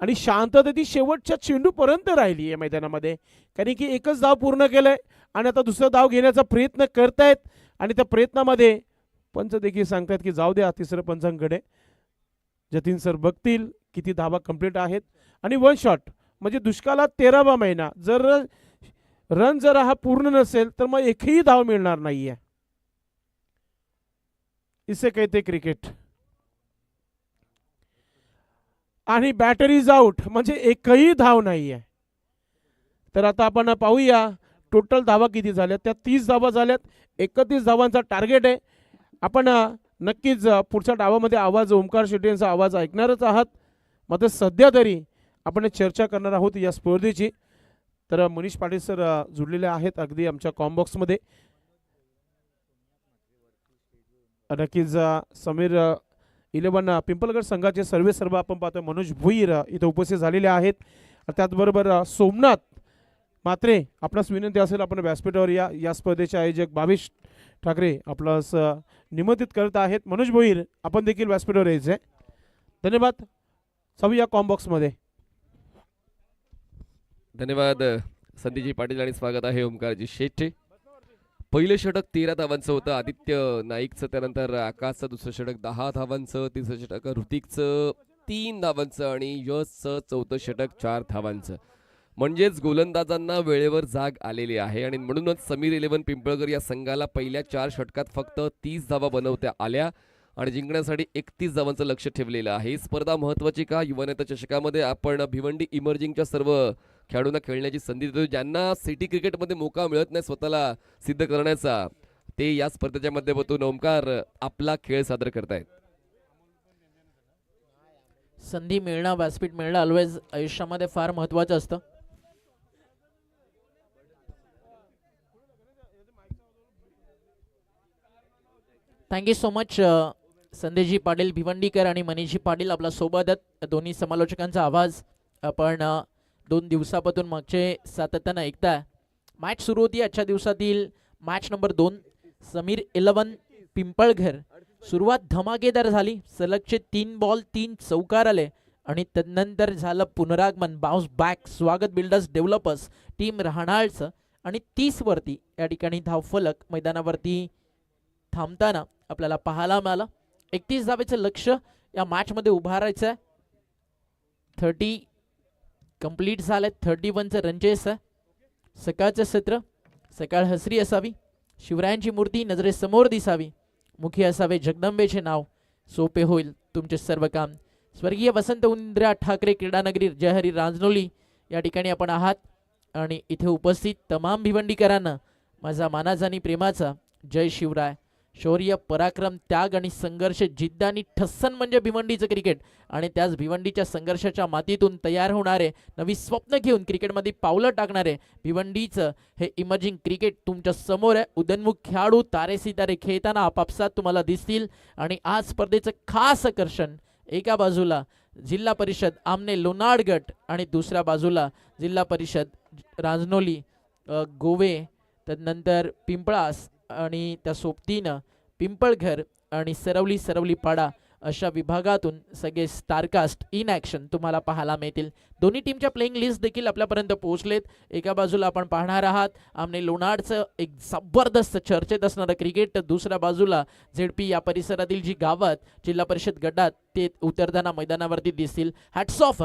आणि शांतता ती शेवटच्या चेंडूपर्यंत राहिली आहे मैदानामध्ये, कारण की एकच धाव पूर्ण केलंय आणि आता दुसरा धाव घेण्याचा प्रयत्न करतायत. आणि त्या प्रयत्नामध्ये पंच देखील सांगतायत की जाऊ द्या तिसरं पंचांकडे. जतीन सर बघतील किती धावा कंप्लीट आहेत. आणि 1 शॉट म्हणजे दुष्काळात 13वा महिना. जर रन जर हा पूर्ण नसेल तर मग एकही धाव मिळणार नाहीये. इसे कहते क्रिकेट. आणि बॅटरीज आउट म्हणजे एकही धाव नाहीये. तर आता आपण पाहूया टोटल धावा किती झाल्यात. त्या 30 धावा झाल्यात. 31 धावांचा टार्गेट आहे. आपण नक्कीच पुढच्या डावामध्ये आवाज ओमकार शेट्टी यांचा आवाज ऐकणारच आहात. मात्र सध्या तरी आपण चर्चा करणार आहोत या स्पर्धेची. तर मनीष पाटील सर जुडलेले आहेत अगदी आमच्या कॉम्बॉक्समध्ये. नक्कीच समीर 11 पिंपलगड संघाचे सर्व आपण पाहतोय. मनोज भुईर इथे उपस्थित झालेले आहेत. त्याचबरोबर सोमनाथ मात्रे, आपणास विनंती असेल आपण व्यासपीठावर या स्पर्धेचे आयोजक भावेश ठाकरे आपणास निमंत्रित करत आहेत. मनोज भोईर आपण देखील व्यासपीठावर यायचे. धन्यवाद. जाऊया कॉम्बॉक्समध्ये. धन्यवाद संदीपजी पाटील आणि स्वागत आहे ओमकारजी शेट्टी. पहिलं षटक 13 धावांचं होतं आदित्य नाईकचं, त्यानंतर आकाशचं दुसरं षटक 10 धावांचं, तिसरं षटक ऋतिकचं 3 धावांचं आणि यशचं चौथं षटक 4 धावांचं. म्हणजेच गोलंदाजांना वेळेवर जाग आलेली आहे आणि म्हणूनच समीर 11 पिंपळकर या संघाला पहिल्या 4 षटकात फक्त 30 धावा बनवता आल्या आणि जिंकण्यासाठी 31 धावांचं लक्ष ठेवलेलं आहे. ही स्पर्धा महत्त्वाची का? युवा नेता चषकामध्ये आपण भिवंडी इमर्जिंगच्या सर्व खेळाडूंना खेळण्याची संधी देतो, ज्यांना सिटी क्रिकेटमध्ये मोका मिळत नाही स्वतःला सिद्ध करण्याचा. ते या स्पर्धेच्या माध्यमातून ओमकार आपला खेळ सादर करतायत. संधी मिळणं, व्यासपीठ मिळणं ऑलवेज आयुष्यामध्ये फार महत्त्वाचं असतं. थँक्यू सो मच संदेशजी पाटील भिवंडीकर आणि मनीषजी पाटील आपला सोबत आहेत. दोन्ही समालोचकांचा आवाज आपण 2 दिवसापासून मागचे सातत्यानं ऐकताय. मॅच सुरू होती आजच्या दिवसातील मॅच नंबर 2 समीर 11 पिंपळघर. सुरुवात धमाकेदार झाली. सलगचे 3 बॉल 3 चौकार आले आणि तदनंतर झालं पुनरागमन, बाउन्स बॅक स्वागत बिल्डर्स डेव्हलपर्स टीम रहाणाळचं आणि 30 वरती या ठिकाणी धावफलक मैदानावरती थांबताना आपल्याला पाहायला मिळालं. 31 धावेचं लक्ष या मॅचमध्ये उभारायचं आहे. 30 कंप्लीट झाले. 31चं रनचेस आहे. सकाळचं सत्र सकाळ हसरी असावी, शिवरायांची मूर्ती नजरेसमोर दिसावी, मुखी असावे जगदंबेचे नाव, सोपे होईल तुमचे सर्व काम. स्वर्गीय वसंत उंद्रा ठाकरे क्रीडानगरी जयहरी रांजनोली या ठिकाणी आपण आहात आणि इथे उपस्थित तमाम भिवंडीकरांना माझा मानाचा आणि प्रेमाचा जय शिवराय. शौर्य, पराक्रम, त्याग आणि संघर्ष, जिद्द आणि ठस्सन म्हणजे भिवंडीचं क्रिकेट आणि त्याच भिवंडीच्या संघर्षाच्या मातीतून तयार होणारे, नवी स्वप्न घेऊन क्रिकेटमध्ये पावलं टाकणारे भिवंडीचं हे इमर्जिंग क्रिकेट तुमच्या समोर आहे. उदयनमुख खेळाडू तारे सितारे खेळताना आपापसात तुम्हाला दिसतील आणि आज स्पर्धेचं खास आकर्षण, एका बाजूला जिल्हा परिषद आमने लोणाड गट आणि दुसऱ्या बाजूला जिल्हा परिषद रांजनोली, गोवे, तदनंतर पिंपळास आणि त्या सोबतीनं पिंपळघर आणि सरवली पाडा अशा विभागातून सगळे स्टारकास्ट इन ॲक्शन तुम्हाला पाहायला मिळतील. दोन्ही टीमच्या प्लेइंग लिस्ट देखील आपल्यापर्यंत पोहोचलेत. एका बाजूला आपण पाहणार आहात आमने लोणाडचं एक जबरदस्त चर्चेत असणारं क्रिकेट, तर दुसऱ्या बाजूला झेडपी या परिसरातील जी गावात जिल्हा परिषद गटात ते उतरताना मैदानावरती दिसतील. हॅट्स ऑफ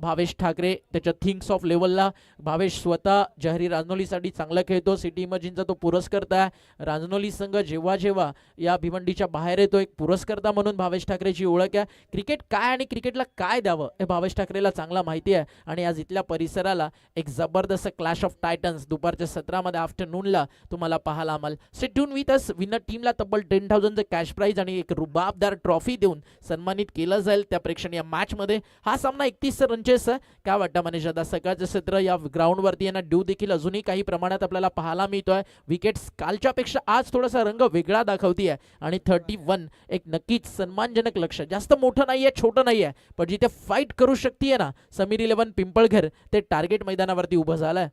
भावेश ठाकरे त्याच्या थिंग्स ऑफ लेवलला. भावेश स्वतः जहरी रांजनोलीसाठी चांगला खेळतो. सिटी इमर्जिंगचा तो पुरस्कर्ता आहे. रांजनोली संघ जेव्हा जेव्हा या भिवंडीच्या बाहेर येतो एक पुरस्कर्ता म्हणून भावेश ठाकरेची ओळख आहे. क्रिकेट काय आणि क्रिकेटला काय द्यावं हे भावेश ठाकरेला चांगला माहिती आहे आणि आज इथल्या परिसराला एक जबरदस्त क्लॅश ऑफ टायटन्स दुपारच्या 17 मध्ये आफ्टरनूनला तुम्हाला पाहायला मिळेल. Stay tune with us. Winner टीमला तब्बल 10,000चं कॅश प्राइज आणि एक रुबाबदार ट्रॉफी देऊन सन्मानित केलं जाईल त्या प्रेक्षणीय मॅच मध्ये. हा सामना 31 रनचेस आहे. काय वाटतं मनीष दादा? सकाळचं सत्र या ग्राउंडवरती यांना ड्यू देखील अजूनही काही प्रमाणात आपल्याला पाहायला मिळतोय. विकेट्स कालच्या पेक्षा आज थोडासा रंग वेगळा दाखवतीये आणि 31 एक नक्कीच सन्मानजनक लक्ष. जास्त मोठं नाहीये, छोटं नाहीये, पण जिथे फाईट करू शकतीये ना समीर 11 पिंपळघर, ते टार्गेट मैदानावरती उभं झालंय.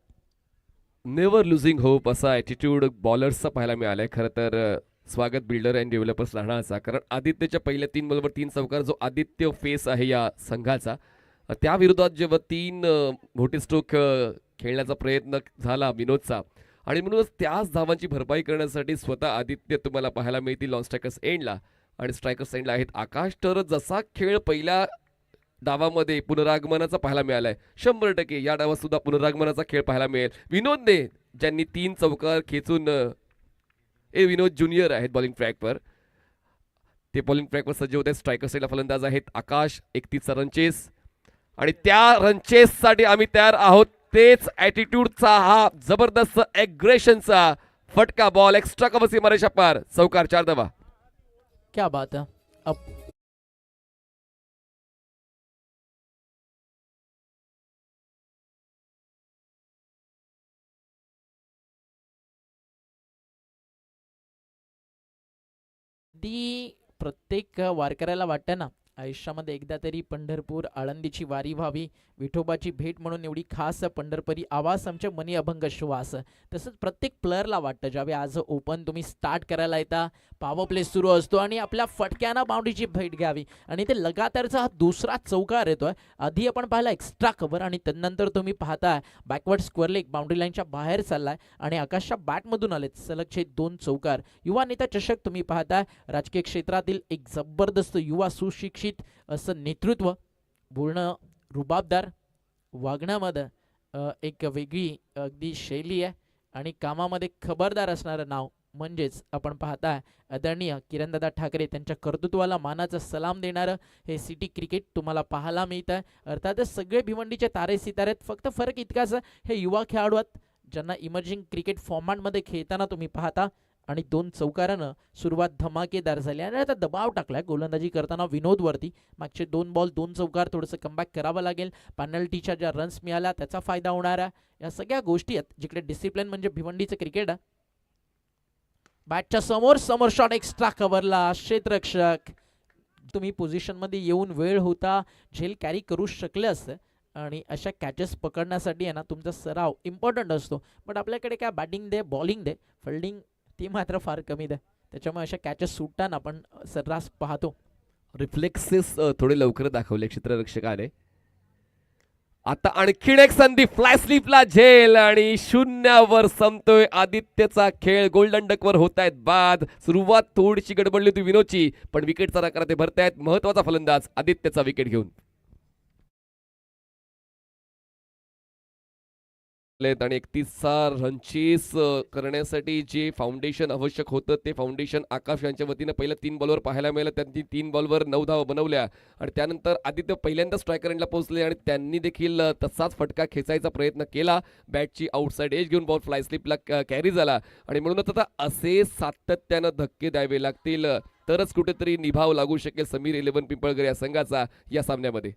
नेव्हर लुझिंग होप असा ॲटिट्यूड बॉलर्सचा पाहायला मिळालाय खरं तर स्वागत बिल्डर अँड डेव्हलपर्स राहण्याचा. कारण आदित्यच्या पहिल्या 3 बॉलवर 3 चौकार जो आदित्य फेस आहे या संघाचा, त्या विरोधात जेव्हा 3 मोठे स्ट्रोक खेळण्याचा प्रयत्न झाला विनोदचा आणि म्हणूनच त्याच धावांची भरपाई करण्यासाठी स्वतः आदित्य तुम्हाला पाहायला मिळतील ऑन स्ट्रायकर्स एंडला. आणि स्ट्रायकर्स एंडला आहेत आकाश. तर जसा खेळ पहिल्या डावामध्ये पुनरागमनाचा पाहायला मिळालाय, 100% या डावात सुद्धा पुनरागमनाचा खेळ पाहायला मिळेल. विनोदने ज्यांनी 3 चौकार खेचून विनोद ज्युनियर आहेत बॉलिंग ट्रॅकवर, ते बॉलिंग ट्रॅकवर सज्ज होते. स्ट्रायकर साईडला फलंदाज आहेत आकाश. 31 रनचेस आणि त्या रनचेससाठी आम्ही तयार आहोत. तेच ॲटिट्यूडचा हा जबरदस्त ॲग्रेशनचा फटका बॉल एक्स्ट्रा कव्हर सीमारेषा पार, चौकार 4 धावा. क्या बात है. अब प्रत्येक वारकऱ्याला वाटतं ना आयुष्यामध्ये एकदा तरी पंढरपूर आळंदीची वारी व्हावी, विठोबाची भेट म्हणून एवढी खास पंढरपुरी आवाज आमच्या मनी अभंग श्वास. तसंच प्रत्येक प्लेअरला वाटतं ज्यावेळी आज ओपन तुम्ही स्टार्ट करायला येता, पॉवर प्ले सुरू असतो आणि आपल्या फटक्यानं बाउंड्रीची भेट घ्यावी आणि ते लगातारचा हा दुसरा चौकार येतोय. आधी आपण पाहिला एक्स्ट्रा कव्हर आणि त्यानंतर तुम्ही पाहताय बॅकवर्ड स्क्वेअर लेग बाउंड्री लाईनच्या बाहेर चाललाय आणि आकाशच्या बॅटमधून आलेत सलगचे 2 चौकार. युवा नेता चषक तुम्ही पाहताय. राजकीय क्षेत्रातील एक जबरदस्त युवा सुशिक्षित असं नेतृत्व, बोलणं रुबाबदार, वागण्यामध्ये एक वेगळी अगदी शैली आहे आणि कामामध्ये खबरदार असणारं नाव म्हणजेच आपण पाहताय आदरणीय किरणदादा ठाकरे त्यांच्या कर्तृत्वाला मानाचा सलाम देणारं हे सिटी क्रिकेट तुम्हाला पाहायला मिळत आहे. अर्थातच सगळे भिवंडीचे तारे सितारे आहेत, फक्त फरक इतकाच आहे, हे युवा खेळाडू आहेत ज्यांना इमर्जिंग क्रिकेट फॉर्मॅटमध्ये खेळताना तुम्ही पाहता. आणि 2 चौकारानं सुरुवात धमाकेदार झाली आणि आता दबाव टाकलाय गोलंदाजी करताना विनोदवरती. मागचे 2 बॉल 2 चौकार, थोडंसं कमबॅक करावं लागेल. पेनल्टीच्या ज्या रन्स मिळाल्या त्याचा फायदा होणार आहे. या सगळ्या गोष्टी आहेत जिकडे डिसिप्लिन म्हणजे भिवंडीचं क्रिकेट आहे. बॅटच्या समोर समोर शॉट एक्स्ट्रा कव्हरला क्षेत्ररक्षक. तुम्ही पोझिशनमध्ये येऊन वेळ होता, झेल कॅरी करू शकले असते आणि अशा कॅचेस पकडण्यासाठी आहे ना तुमचा सराव इम्पॉर्टंट असतो. बट आपल्याकडे काय बॅटिंग दे, बॉलिंग दे, फिल्डिंग ती मात्र फार कमी दे. त्याच्यामुळे अशा कॅचेस सुटताना आपण सर्रास पाहतो. रिफ्लेक्सेस थोडे लवकर दाखवले क्षेत्ररक्षकाने. आता आणखीन एक संधी, फ्लाय स्लिपला झेल आणि 0वर संपतोय आदित्यचा खेळ. गोल्डन डकवर होत आहेत बाद. सुरुवात थोडीशी गडबडली होती विनोदची, पण विकेटचा नकार ते भरतायत. महत्वाचा फलंदाज आदित्यचा विकेट घेऊन आणि 31 रनचेस करण्यासाठी जे फाउंडेशन आवश्यक होतं ते फाउंडेशन आकाश यांच्या वतीनं पहिल्या 3 बॉलवर पाहायला मिळालं. त्यांनी 3 बॉलवर 9 धावा बनवल्या आणि त्यानंतर आदित्य पहिल्यांदा स्ट्रायकर एंडला पोहोचले आणि त्यांनी देखील तसाच फटका खेचायचा प्रयत्न केला. बॅटची आउटसाइड एज घेऊन बॉल फ्लाय स्लिपला कॅरी झाला आणि म्हणूनच आता असे सातत्यानं धक्के द्यावे लागतील तरच कुठेतरी निभाव लागू शकेल समीर 11 पिंपळगर या संघाचा या सामन्यामध्ये.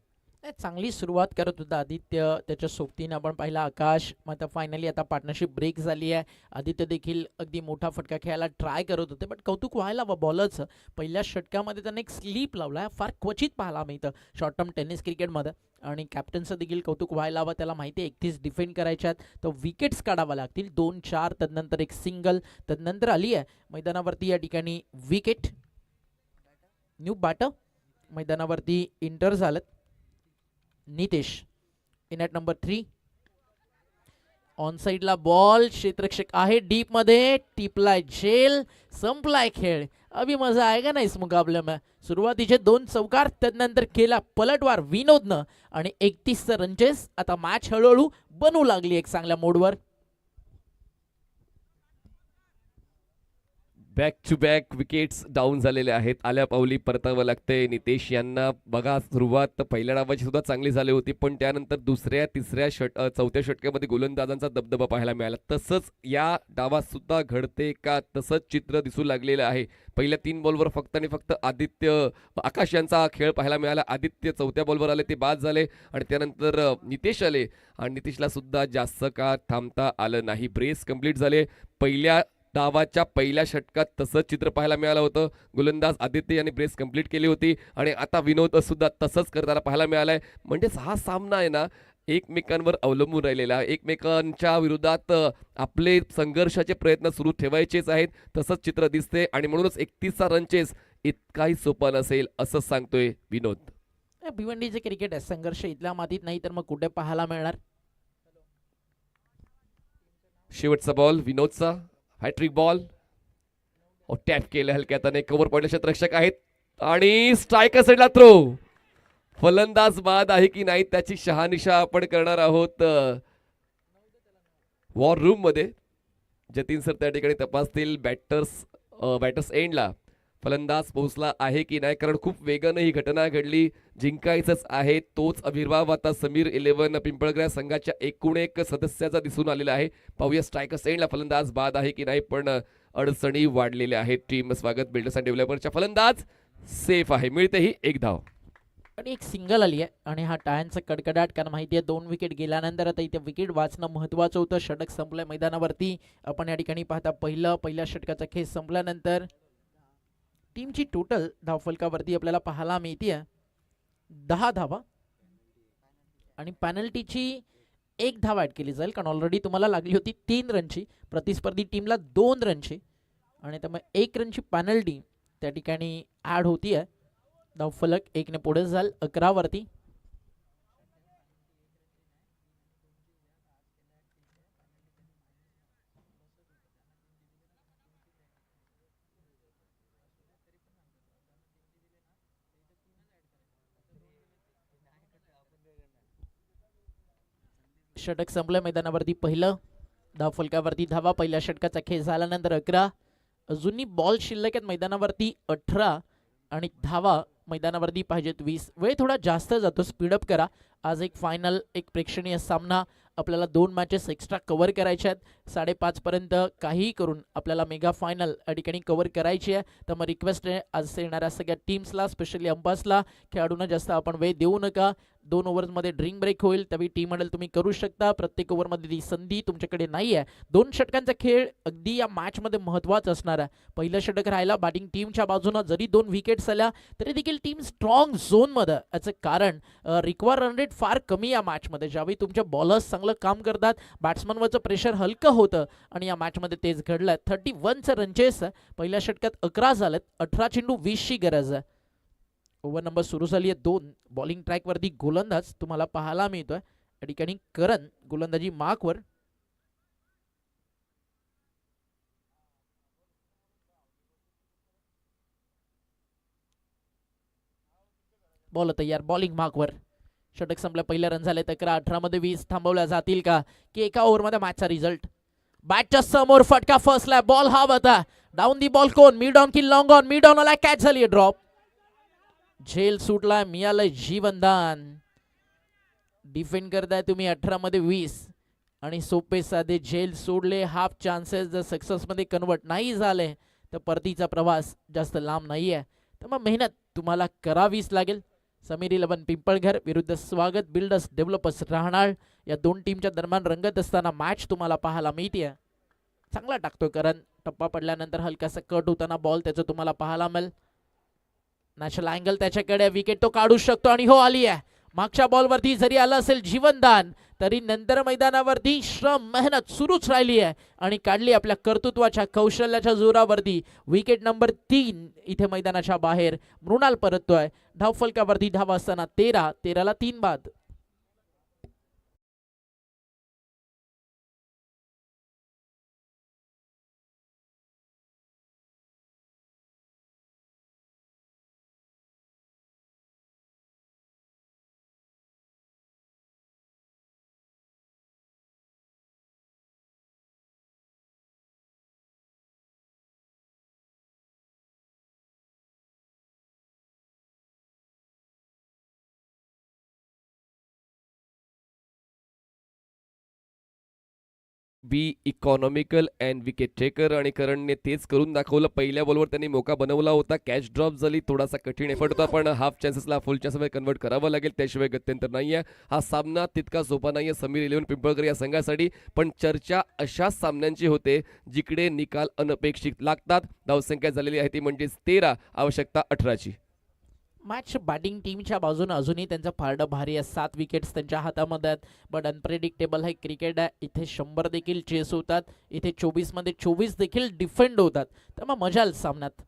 चांगली सुरुवात करत होता आदित्य, त्याच्या सोबतीनं आपण पाहिला आकाश. मग फायनली आता पार्टनरशिप ब्रेक झाली आहे. आदित्य देखील अगदी मोठा फटका खेळायला ट्राय करत होते, बट कौतुक व्हायला बॉलरचं. पहिल्या षटकामध्ये त्याने एक स्लीप लावला, फार क्वचित पाहायला मिळतं शॉर्ट टर्म टेनिस क्रिकेटमध्ये. आणि कॅप्टनचं देखील कौतुक व्हायला हवं, त्याला माहिती आहे 31 डिफेंड करायच्यात तर विकेट्स काढाव्या लागतील. 2-4 तदनंतर एक सिंगल तदनंतर आली आहे मैदानावरती या ठिकाणी विकेट. न्यू बॅटर मैदानावरती इंटर झालं. Nitesh in at number 3. On साइडला बॉल, क्षेत्ररक्षक आहे डीप मध्ये, टिपलाय झेल, संपलाय खेळ. अभी मजा आएगा ना इस मुकाबले में. सुरुवातीचे 2 चौकार, त्यानंतर केला पलटवार विनोदनं आणि 31 रनचेस. आता मॅच हळूहळू बनू लागली एक चांगल्या मोडवर. Back to back wickets down झालेले आहेत. आल्या पावली परतावं लागतंय नितेश यांना. बघा सुरुवात पहिल्या डावाची सुद्धा चांगली झाली होती, पण त्यानंतर दुसऱ्या तिसऱ्या चौथ्या षटकामध्ये गोलंदाजांचा दबदबा पाहायला मिळाला. तसंच या डावात सुद्धा घडते का तसंच चित्र दिसू लागलेलं आहे. पहिल्या 3 बॉलवर फक्त आणि फक्त आकाश यांचा खेळ पाहायला मिळाला. आदित्य 4थ्या बॉलवर आले, ते बाद झाले आणि त्यानंतर नितेश आले आणि नितेशला सुद्धा जास्त काळ थांबता आलं नाही. ब्रेस कंप्लीट झाले. पहिल्या डावाच्या पहिल्या षटकात तसंच चित्र पाहायला मिळालं होतं. गोलंदाज आदित्य यांनी ब्रेस कंप्लीट केली होती आणि आता विनोद सुद्धा तसंच करताना पाहायला मिळालंय. म्हणजेच हा सामना आहे ना एकमेकांवर अवलंबून राहिलेला, एकमेकांच्या विरोधात आपले संघर्षाचे प्रयत्न सुरू ठेवायचेच आहेत तसंच चित्र दिसते आणि म्हणूनच 31 रनचेस इतकाही सोपा नसेल असं सांगतोय विनोद. भिवंडीचे क्रिकेट आहे, संघर्ष इथल्या मातीत नाही तर मग कुठे पाहायला मिळणार. शेवटचा बॉल विनोदचा, हॅट्रिक बॉल. टॅप केलं हलक्यात, कव्हर पॉइंट क्षेत्ररक्षक आहेत आणि स्ट्रायकर साईडला थ्रो. फलंदाज बाद आहे की नाही त्याची शहानिशा आपण करणार आहोत वॉर रूम मध्ये. जतीन सर त्या ठिकाणी तपासतील. बॅटर्स एंडला फलंदाज पोहोचला आहे की नाही, कारण खूप वेगानं ही घटना घडली. जिंकायचंच आहे तोच आविर्भाव आता समीर 11 पिंपळगर संघाच्या एकूण एक सदस्याचा दिसून आलेला आहे. पाहूया स्ट्रायकर एंडला फलंदाज बाद आहे की नाही, पण अडचणी वाढलेल्या आहेत. टीम स्वागत बिल्डर्स अँड डेव्हलपरच्या फलंदाज सेफ आहे, मिळते ही 1 धाव. आणि एक सिंगल आली आहे आणि हा टाळ्यांचा कडकडाट, कारण माहिती आहे 2 विकेट गेल्यानंतर आता इथे विकेट वाचणं महत्त्वाचं होतं. षटक संपलंय मैदानावरती. आपण या ठिकाणी पाहता पहिल्या षटकाचा खेळ संपल्यानंतर टीमची टोटल धावफलकावरती आपल्याला पाहायला मिळते 10 धावा आणि पॅनल्टीची 1 धाव ॲड केली जाईल, कारण ऑलरेडी तुम्हाला लागली होती 3 रनची, प्रतिस्पर्धी टीमला 2 रनची आणि त्यामुळे 1 रनची पॅनल्टी त्या ठिकाणी ॲड होती आहे. धावफलक 1 ने पुढे जाईल 11 वरती. षटक संपलं मैदानावरती पहिलं. धाव फलकावरती धावा. पहिल्या षटकाचा खेळ झाल्यानंतर 11. अजूनही बॉल शिल्लक आहेत मैदानावरती 18 आणि धावा मैदानावरती पाहिजेत 20. वेळ थोडा जास्त जातो, स्पीडअप करा. आज एक फायनल, एक प्रेक्षणीय सामना. आपल्याला 2 मॅचेस एक्स्ट्रा कव्हर करायच्या आहेत. 5:30 पर्यंत काहीही करून आपल्याला मेगा फायनल या ठिकाणी कव्हर करायची आहे. तर मग रिक्वेस्ट आहे आज येणाऱ्या सगळ्या टीम्सला, स्पेशली अंपायर्सला, खेळाडूंना जास्त आपण वेळ देऊ नका. 2 ओव्हर्समध्ये ड्रिंक ब्रेक होईल, त्यावेळी टीम मॉडेल तुम्ही करू शकता. प्रत्येक ओव्हरमध्ये ती संधी तुमच्याकडे नाही आहे. 2 षटकांचा खेळ अगदी या मॅचमध्ये महत्त्वाचा असणार आहे. पहिलं षटक राहिला बॅटिंग टीमच्या बाजूनं. जरी 2 विकेट्स आल्या तरी देखील टीम स्ट्रॉंग झोनमध्ये. याचं कारण रिक्वायर रन रेट फार कमी या मॅचमध्ये. ज्यावेळी तुमच्या बॉलर्स चांगलं काम करतात, बॅट्समनवरचं प्रेशर हलकं होतं आणि या मॅचमध्ये तेच घडलं. 31चं रन चेस. पहिल्या षटकात 11 झालेत. 18 चेंडू 20ची गरज आहे. ओव्हर नंबर सुरू झाली आहे 2. बॉलिंग ट्रॅकवरती गोलंदाज तुम्हाला पाहायला मिळतोय. या ठिकाणी करण गोलंदाजी मार्कवर. बॉल तयार, बॉलिंग मार्कवर. षटक संपलं. पहिल्या रन झाले 11-18 मध्ये 20 थांबवल्या जातील का की एका ओव्हरमध्ये मॅचचा रिझल्ट. बॅटच्या समोर फटका फसलाय. बॉल हा होता डाऊन दी बॉल. कोण मिड ऑन की लॉंग ऑन? मिड ऑन आला, कॅच झाली, ड्रॉप. झेल सुटलाय, मिळालंय जीवनदान. डिफेंड करताय तुम्ही 18 मध्ये 20 आणि सोपे साधे झेल सोडले. हाफ चान्सेस जर सक्सेस मध्ये कन्वर्ट नाही झाले तर परतीचा प्रवास जास्त लांब नाहीये. तर मग मेहनत तुम्हाला करावीच लागेल. समीर 11 पिंपळघर विरुद्ध स्वागत बिल्डर्स डेव्हलपर्स राहणार या 2 टीमच्या दरम्यान रंगत असताना मॅच तुम्हाला पाहायला मिळते. चांगला टाकतो कारण टप्पा पडल्यानंतर हलकासा कट होताना बॉल त्याचं तुम्हाला पाहायला मिळेल. नॅशनल अँगल त्याच्याकडे, विकेट तो काढू शकतो आणि हो आली आहे. मागच्या बॉलवरती जरी आलं असेल जीवनदान तरी नंतर मैदानावरती श्रम मेहनत सुरूच राहिली आहे आणि काढली आपल्या कर्तृत्वाच्या कौशल्याच्या जोरावरती. विकेट नंबर 3 इथे मैदानाच्या बाहेर. मृणाल परततोय. धावफलकावरती धावा असताना 13ला 3 बाद. बी इकॉनॉमिकल अँड विकेट टेकर आणि करणने तेच करून दाखवलं. पहिल्या बॉलवर त्यांनी मोका बनवला होता, कॅच ड्रॉप झाली. थोडासा कठीण एफर्ट होता पण हाफ चान्सेसला फुल चान्समध्ये कन्वर्ट करावं लागेल, त्याशिवाय गत्यंतर नाही आहे. हा सामना तितका सोपा नाही आहे समीर 11 पिंपळकर या संघासाठी. पण चर्चा अशा सामन्यांची होते जिकडे निकाल अनपेक्षित लागतात. धावसंख्या झालेली आहे ती म्हणजेच 13, आवश्यकता 18ची. मॅच बॅटिंग टीमच्या बाजूने अजूनही त्यांचं फारडं भारी आहे. 7 विकेट्स त्यांच्या हातामध्ये आहेत. बट अनप्रेडिक्टेबल हे क्रिकेट आहे. इथे 100 देखील चेस होतात. इथे 24 मध्ये 24 देखील डिफेंड होतात. तर मग मजा आली सामन्यात.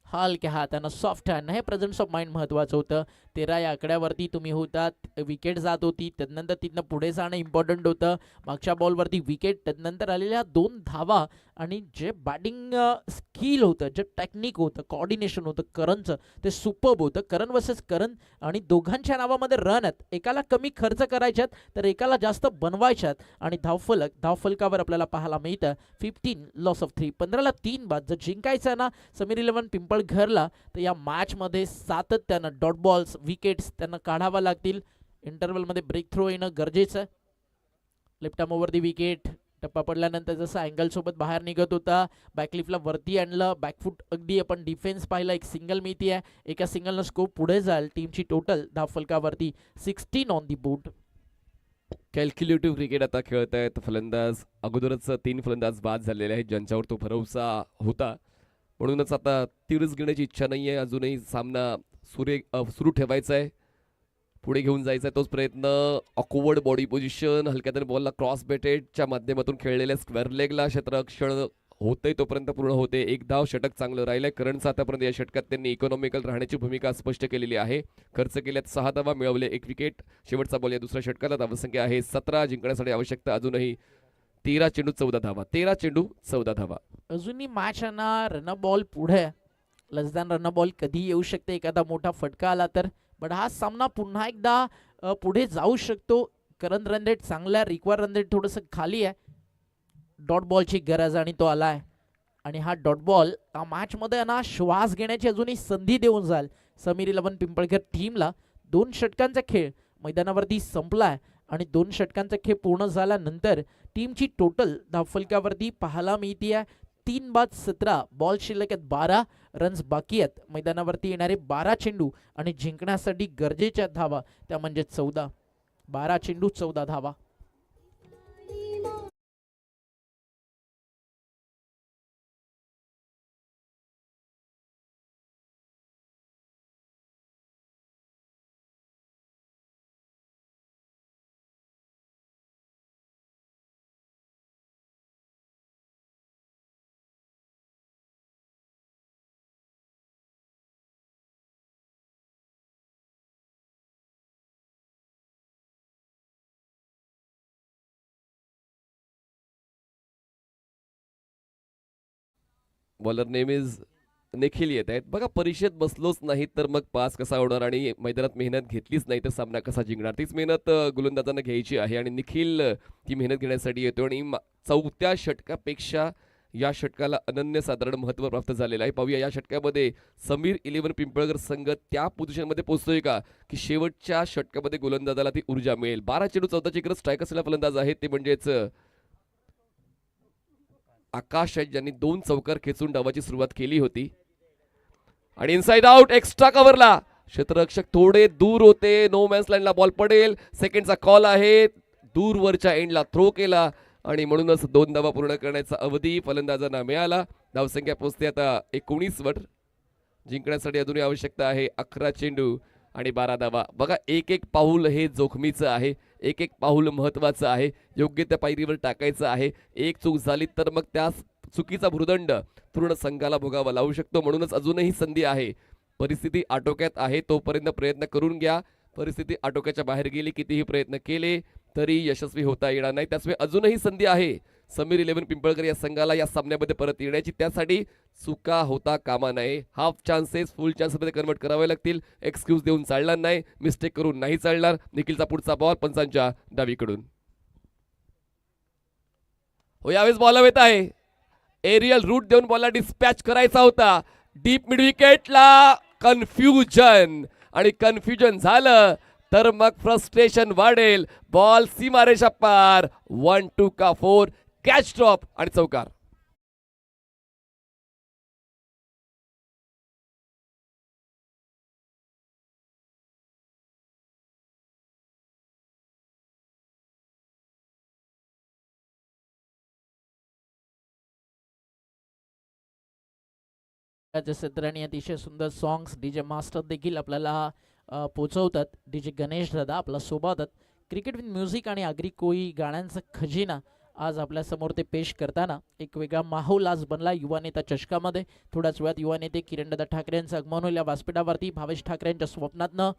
हलक्या हातानं सॉफ्ट हँड हे प्रेझेन्स ऑफ माइंड महत्त्वाचं होतं. 13 या आकड्यावरती तुम्ही होतात. विकेट जात होती, त्यानंतर तिथनं पुढे जाणं इम्पॉर्टंट होतं. मागच्या बॉलवरती विकेट, त्यानंतर आलेल्या 2 धावा आणि जे बॅटिंग स्किल होतं, जे टेक्निक होतं, कॉर्डिनेशन होतं करणचं, ते सुपर्ब होतं. करण वर्सेस करण आणि दोघांच्या नावामध्ये रन आहेत. एकाला कमी खर्च करायच्यात तर एकाला जास्त बनवायच्यात. आणि धावफलकावर आपल्याला पाहायला मिळतं 15 लॉस ऑफ 3. 15ला 3 बाद. जर जिंकायचं आहे ना समीर 11 पिंपळघरला तर या मॅचमध्ये सातत्यानं डॉट बॉल्स, विकेट्स त्यांना काढावा लागतील. इंटरव्हलमध्ये ब्रेक थ्रो येणं गरजेचं आहे. लेफ्ट आर्म ओव्हर दी विकेट. टप्पा पडल्यानंतर जसं अँगल सोबत बाहेर निघत होता, बॅकलिफ्टला वरती आणलं. बॅकफूट अगदी आपण डिफेन्स पाहिला. एक सिंगल मिळती आहे. एका सिंगलनं स्कोप पुढे जाईल. टीमची टोटल धावफलकावरती 16 on the board. Calculative cricket आता खेळत आहेत फलंदाज. अगोदरच 3 फलंदाज बाद झालेले आहेत ज्यांच्यावर तो भरवसा होता. म्हणूनच आता तीरच घेण्याची इच्छा नाही आहे. अजूनही सामना सुरू ठेवायचा आहे, पुढे घेऊन जायचा आहे. तोच प्रयत्न. ऑकवर्ड बॉडी पोझिशन, हलक्यातरी बॉलला क्रॉस बेटेडच्या माध्यमातून खेळलेल्या स्क्वेअर लेगला क्षेत्ररक्षण होतंय तोपर्यंत पूर्ण होते. 1 धाव. षटक चांगलं राहिलंय करणचं. आतापर्यंत या षटकात त्यांनी इकॉनॉमिकल राहण्याची भूमिका स्पष्ट केलेली आहे. खर्च केल्यात 6 धावा, मिळवले 1 विकेट. शेवटचा बॉल या दुसऱ्या षटकाला. धावसंख्या आहे 17. जिंकण्यासाठी आवश्यकता अजूनही 13 चेंडू 14 धावा. 13 चेंडू 14 धावा. अजूनही मॅच ना रन बॉल पुढे. लेस दॅन रन बॉल कधी येऊ शकते एखादा मोठा फटका आला तर. बट हा सामना पुन्हा एकदा पुढे जाऊ शकतो. करंट रन रेट चांगला आहे, रिक्वायर रन रेट थोडंसं खाली आहे. डॉट बॉलची गरज आणि तो आलाय आणि हा डॉट बॉल या मॅचमध्ये ना श्वास घेण्याची अजूनही संधी देऊन जाईल समीर 11 पिंपळकर टीमला. 2 षटकांचा खेळ मैदानावरती संपलाय आणि 2 षटकांचा खेळ पूर्ण झाल्यानंतर टीमची टोटल धावफलकावरती पाहायला मिळते 3/17. बॉल शिल्लक आहेत 12, रन्स बाकी आहेत. मैदानावरती येणारे 12 चेंडू आणि जिंकण्यासाठी गरजेच्या धावा त्या म्हणजे 14. 12 चेंडू 14 धावा. बॉलर नेहमीच निखिल येत आहेत. बघा परीक्षेत बसलोच नाही तर मग पास कसा होणार आणि मैदानात मेहनत घेतलीच नाही तर सामना कसा जिंकणार. तीच मेहनत गोलंदाजांना घ्यायची आहे आणि निखिल ती मेहनत घेण्यासाठी येतो आणि 4थ्या षटकापेक्षा या षटकाला अनन्यसाधारण महत्त्व प्राप्त झालेलं आहे. पाहूया या षटकामध्ये समीर 11 पिंपळकर संघ त्या पोझिशनमध्ये पोहोचतोय का की शेवटच्या षटकामध्ये गोलंदाजाला ती ऊर्जा मिळेल. 12 चेंडू 14 चेकर स्ट्राईक असलेला फलंदाज आहे ते म्हणजेच आकाश आहेत ज्यांनी 2 चौकार खेचून डावाची सुरुवात केली होती. आणि इनसाइड आउट एक्स्ट्रा कव्हरला क्षेत्ररक्षक थोडे दूर होते. नो मॅन्स लाईनला बॉल पडेल. सेकंडचा कॉल आहे. दूरवरच्या एंडला थ्रो केला आणि म्हणूनच 2 धावा पूर्ण करण्याचा अवधी फलंदाजांना मिळाला. धावसंख्या पोहोचते आता 19 वर. जिंकण्यासाठी अजूनही आवश्यकता आहे 11 चेंडू आणि 12 धावा. बघा एक एक पाऊल हे जोखमीचं आहे. एक एक पाऊल महत्त्वाचं आहे. योग्य त्या पायरीवर टाकायचं आहे. एक चूक झाली तर मग त्या चुकीचा भुर्दंड पूर्ण संघाला भोगावा लागू शकतो. म्हणूनच अजूनही संधी आहे. परिस्थिती आटोक्यात आहे तोपर्यंत प्रयत्न करून घ्या. परिस्थिती आटोक्याच्या बाहेर गेली कितीही प्रयत्न केले तरी यशस्वी होता येणार नाही. त्याचवेळी अजूनही संधी आहे समीर 11 पिंपळकर या संघाला या सामन्यामध्ये परत येण्याची. त्यासाठी चुका होता कामा नये. हाफ चान्सेस फुल चान्समध्ये कन्वर्ट करावे लागतील. एक्सक्यूज देऊन चालणार नाही. मिस्टेक करून नाही चालणार. निखिलचा पुढचा बॉल पंचांच्या डावीकडून. हो यावेळेस बॉल येत आहे. एरियल रूट देऊन बॉलला डिस्पॅच करायचा होता. डीप मिड विकेटला कन्फ्युजन आणि कन्फ्युजन झालं तर मग फ्रस्ट्रेशन वाढेल. बॉल सीमारेषा पार. 1-2 का 4 कॅच ड्रॉप आणि चौकार. सत्रांनी अतिशय सुंदर सॉंग्स डीजे मास्टर देखील आपल्याला पोचवतात. डीजे गणेश दादा आपला सोबत. क्रिकेट विथ म्युझिक आणि आगरी कोई गाण्यांचा खजिना आज आपल्या समोर ते पेश करताना एक वेगळा माहोल आज बनला युवा नेता चषकामध्ये. थोड्याच वेळात युवा नेते किरणदादा ठाकरे यांचं आगमन होईल. या व्यासपीठावरती भावेश ठाकरे यांच्या स्वप्नातनं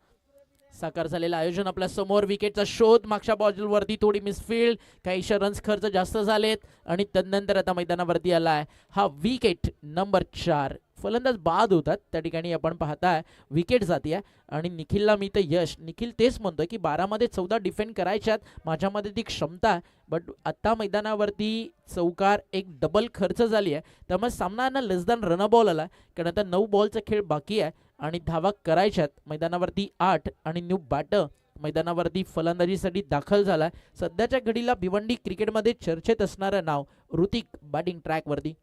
साकार झालेलं आयोजन आपल्या समोर. विकेटचा शोध मागच्या बॉलवरती थोडी मिसफिल्ड. काहीशा रन्स खर्च जास्त झालेत आणि तदनंतर आता मैदानावरती आलाय हा विकेट नंबर 4. फलंदाज बाद होतात त्या ठिकाणी आपण पाहताय विकेट जाते आणि निखिलला मी तर यश. निखिल तेच म्हणतोय की 12 मध्ये 14 डिफेंड करायच्यात. माझ्यामध्ये ती क्षमता आहे. बट आता मैदानावरती चौकार एक डबल खर्च झाली आहे. त्यामुळे सामना लेस दॅन रन बॉल आला कारण आता 9 बॉलचा खेळ बाकी आहे आणि धावा करायच्यात. मैदानावरती 8 आणि न्यू बॅटर मैदानावरती फलंदाजीसाठी दाखल झालाय. सध्याच्या घडीला भिवंडी क्रिकेटमध्ये चर्चेत असणारं नाव ऋतिक बॅटिंग ट्रॅकवरती.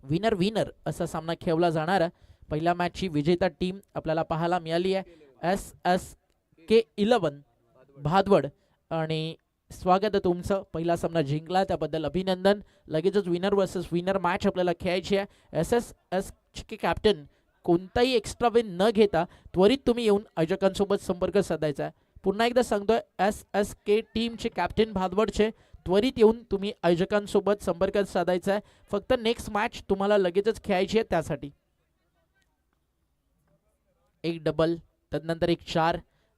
विनर विनर असा सामना खेळला जाणार. पहिल्या मॅचची विजेता टीम आपल्याला पाहायला मिळाली आहे SSK 11 भादवड आणि स्वागत आहे तुमचं. पहिला सामना जिंकला त्याबद्दल अभिनंदन. लगेचच विनर वर्सेस विनर मॅच आपल्याला खेळायची आहे. SSK कॅप्टन कोणताही एक्स्ट्रा वेन न घेता त्वरित तुम्ही येऊन आयोजकांसोबत संपर्क साधायचा आहे. पुन्हा एकदा सांगतोय SSK टीमचे कॅप्टन भादवडचे त्वरित येऊन तुम्ही आयोजकांसोबत संपर्क साधायचा आहे. फक्त नेक्स्ट मॅच तुम्हाला लगेचच खेळायची आहे त्यासाठी. एक डबल तदनंतर एक 4.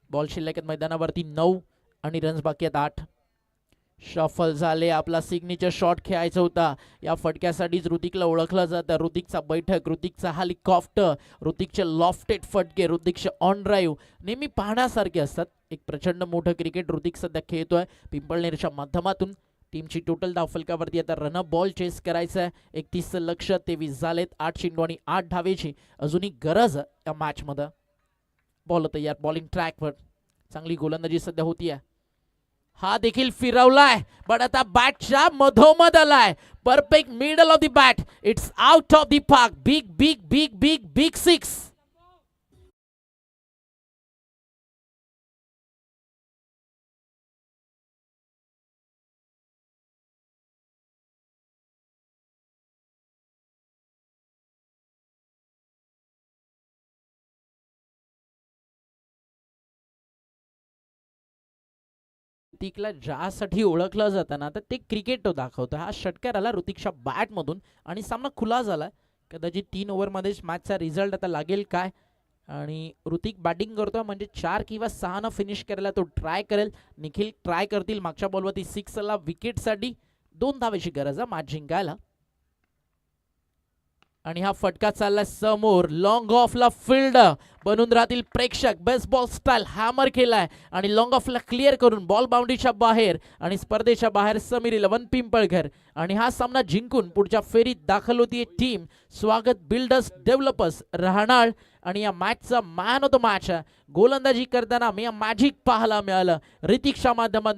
बॉल शिल्लक मैदानावरती 9 आणि रन्स बाकी आहेत 8. शफल झाले. आपला सिग्नेचर शॉट खेळायचा होता. या फटक्यासाठीच ऋतिकला ओळखलं जातं. ऋतिकचा बैठक, ऋतिकचा हेलिकॉप्टर, ऋतिकचे लॉफ्टेड फटके, ऋतिकचे ऑन ड्राईव्ह नेहमी पाहण्यासारखे असतात. एक प्रचंड मोठं क्रिकेट ऋतिक सध्या खेळतोय पिंपळनेरच्या माध्यमातून. टीमची टोटल धावफलकावरती आता रन बॉल चेस करायचा आहे. 31चं लक्ष, 23 झालेत. 8 चेंडू आणि 8 धावेची अजूनही गरज आहे या मॅचमध्ये. बॉल तयार, बॉलिंग ट्रॅकवर, चांगली गोलंदाजी सध्या होतीये. हा देखील फिरवलाय, पण आता बॅटच्या मधोमध आलाय. Perfect middle of the bat, it's out of the park. Big big big big big six. ऋतिकला ज्यासाठी ओळखलं जातं ना, तर ते क्रिकेट तो दाखवतो. हा षटकार आला ऋतिकच्या बॅटमधून आणि सामना खुला झाला. कदाचित 3 ओव्हरमध्येच मॅचचा रिझल्ट आता लागेल काय. आणि ऋतिक बॅटिंग करतो म्हणजे 4 किंवा 6 न फिनिश करायला तो ट्राय करेल. निखिल ट्राय करतील. मागच्या बॉलवरती 6 आला विकेटसाठी. 2 धावेची गरज आहे मॅच जिंकायला. आणि हा फटका चालला समोर, लॉंग ऑफला फील्ड बनून राहतील प्रेक्षक. बेसबॉल स्टाईल हॅमर केलाय आणि लॉंग ऑफला क्लिअर करून बॉल बाउंड्रीच्या बाहेर आणि स्पर्धेच्या बाहेर समीर 11 पिंपळघर. आणि हा सामना जिंकून पुढच्या फेरीत दाखल होतीये टीम स्वागत बिल्डर्स डेव्हलपर्स रहाणाळ. आणि या मॅचचा मॅन ऑफ द मॅच गोलंदाजी करताना मी मॅजिक पाहायला मिळालं ऋतिकच्या माध्यमातून.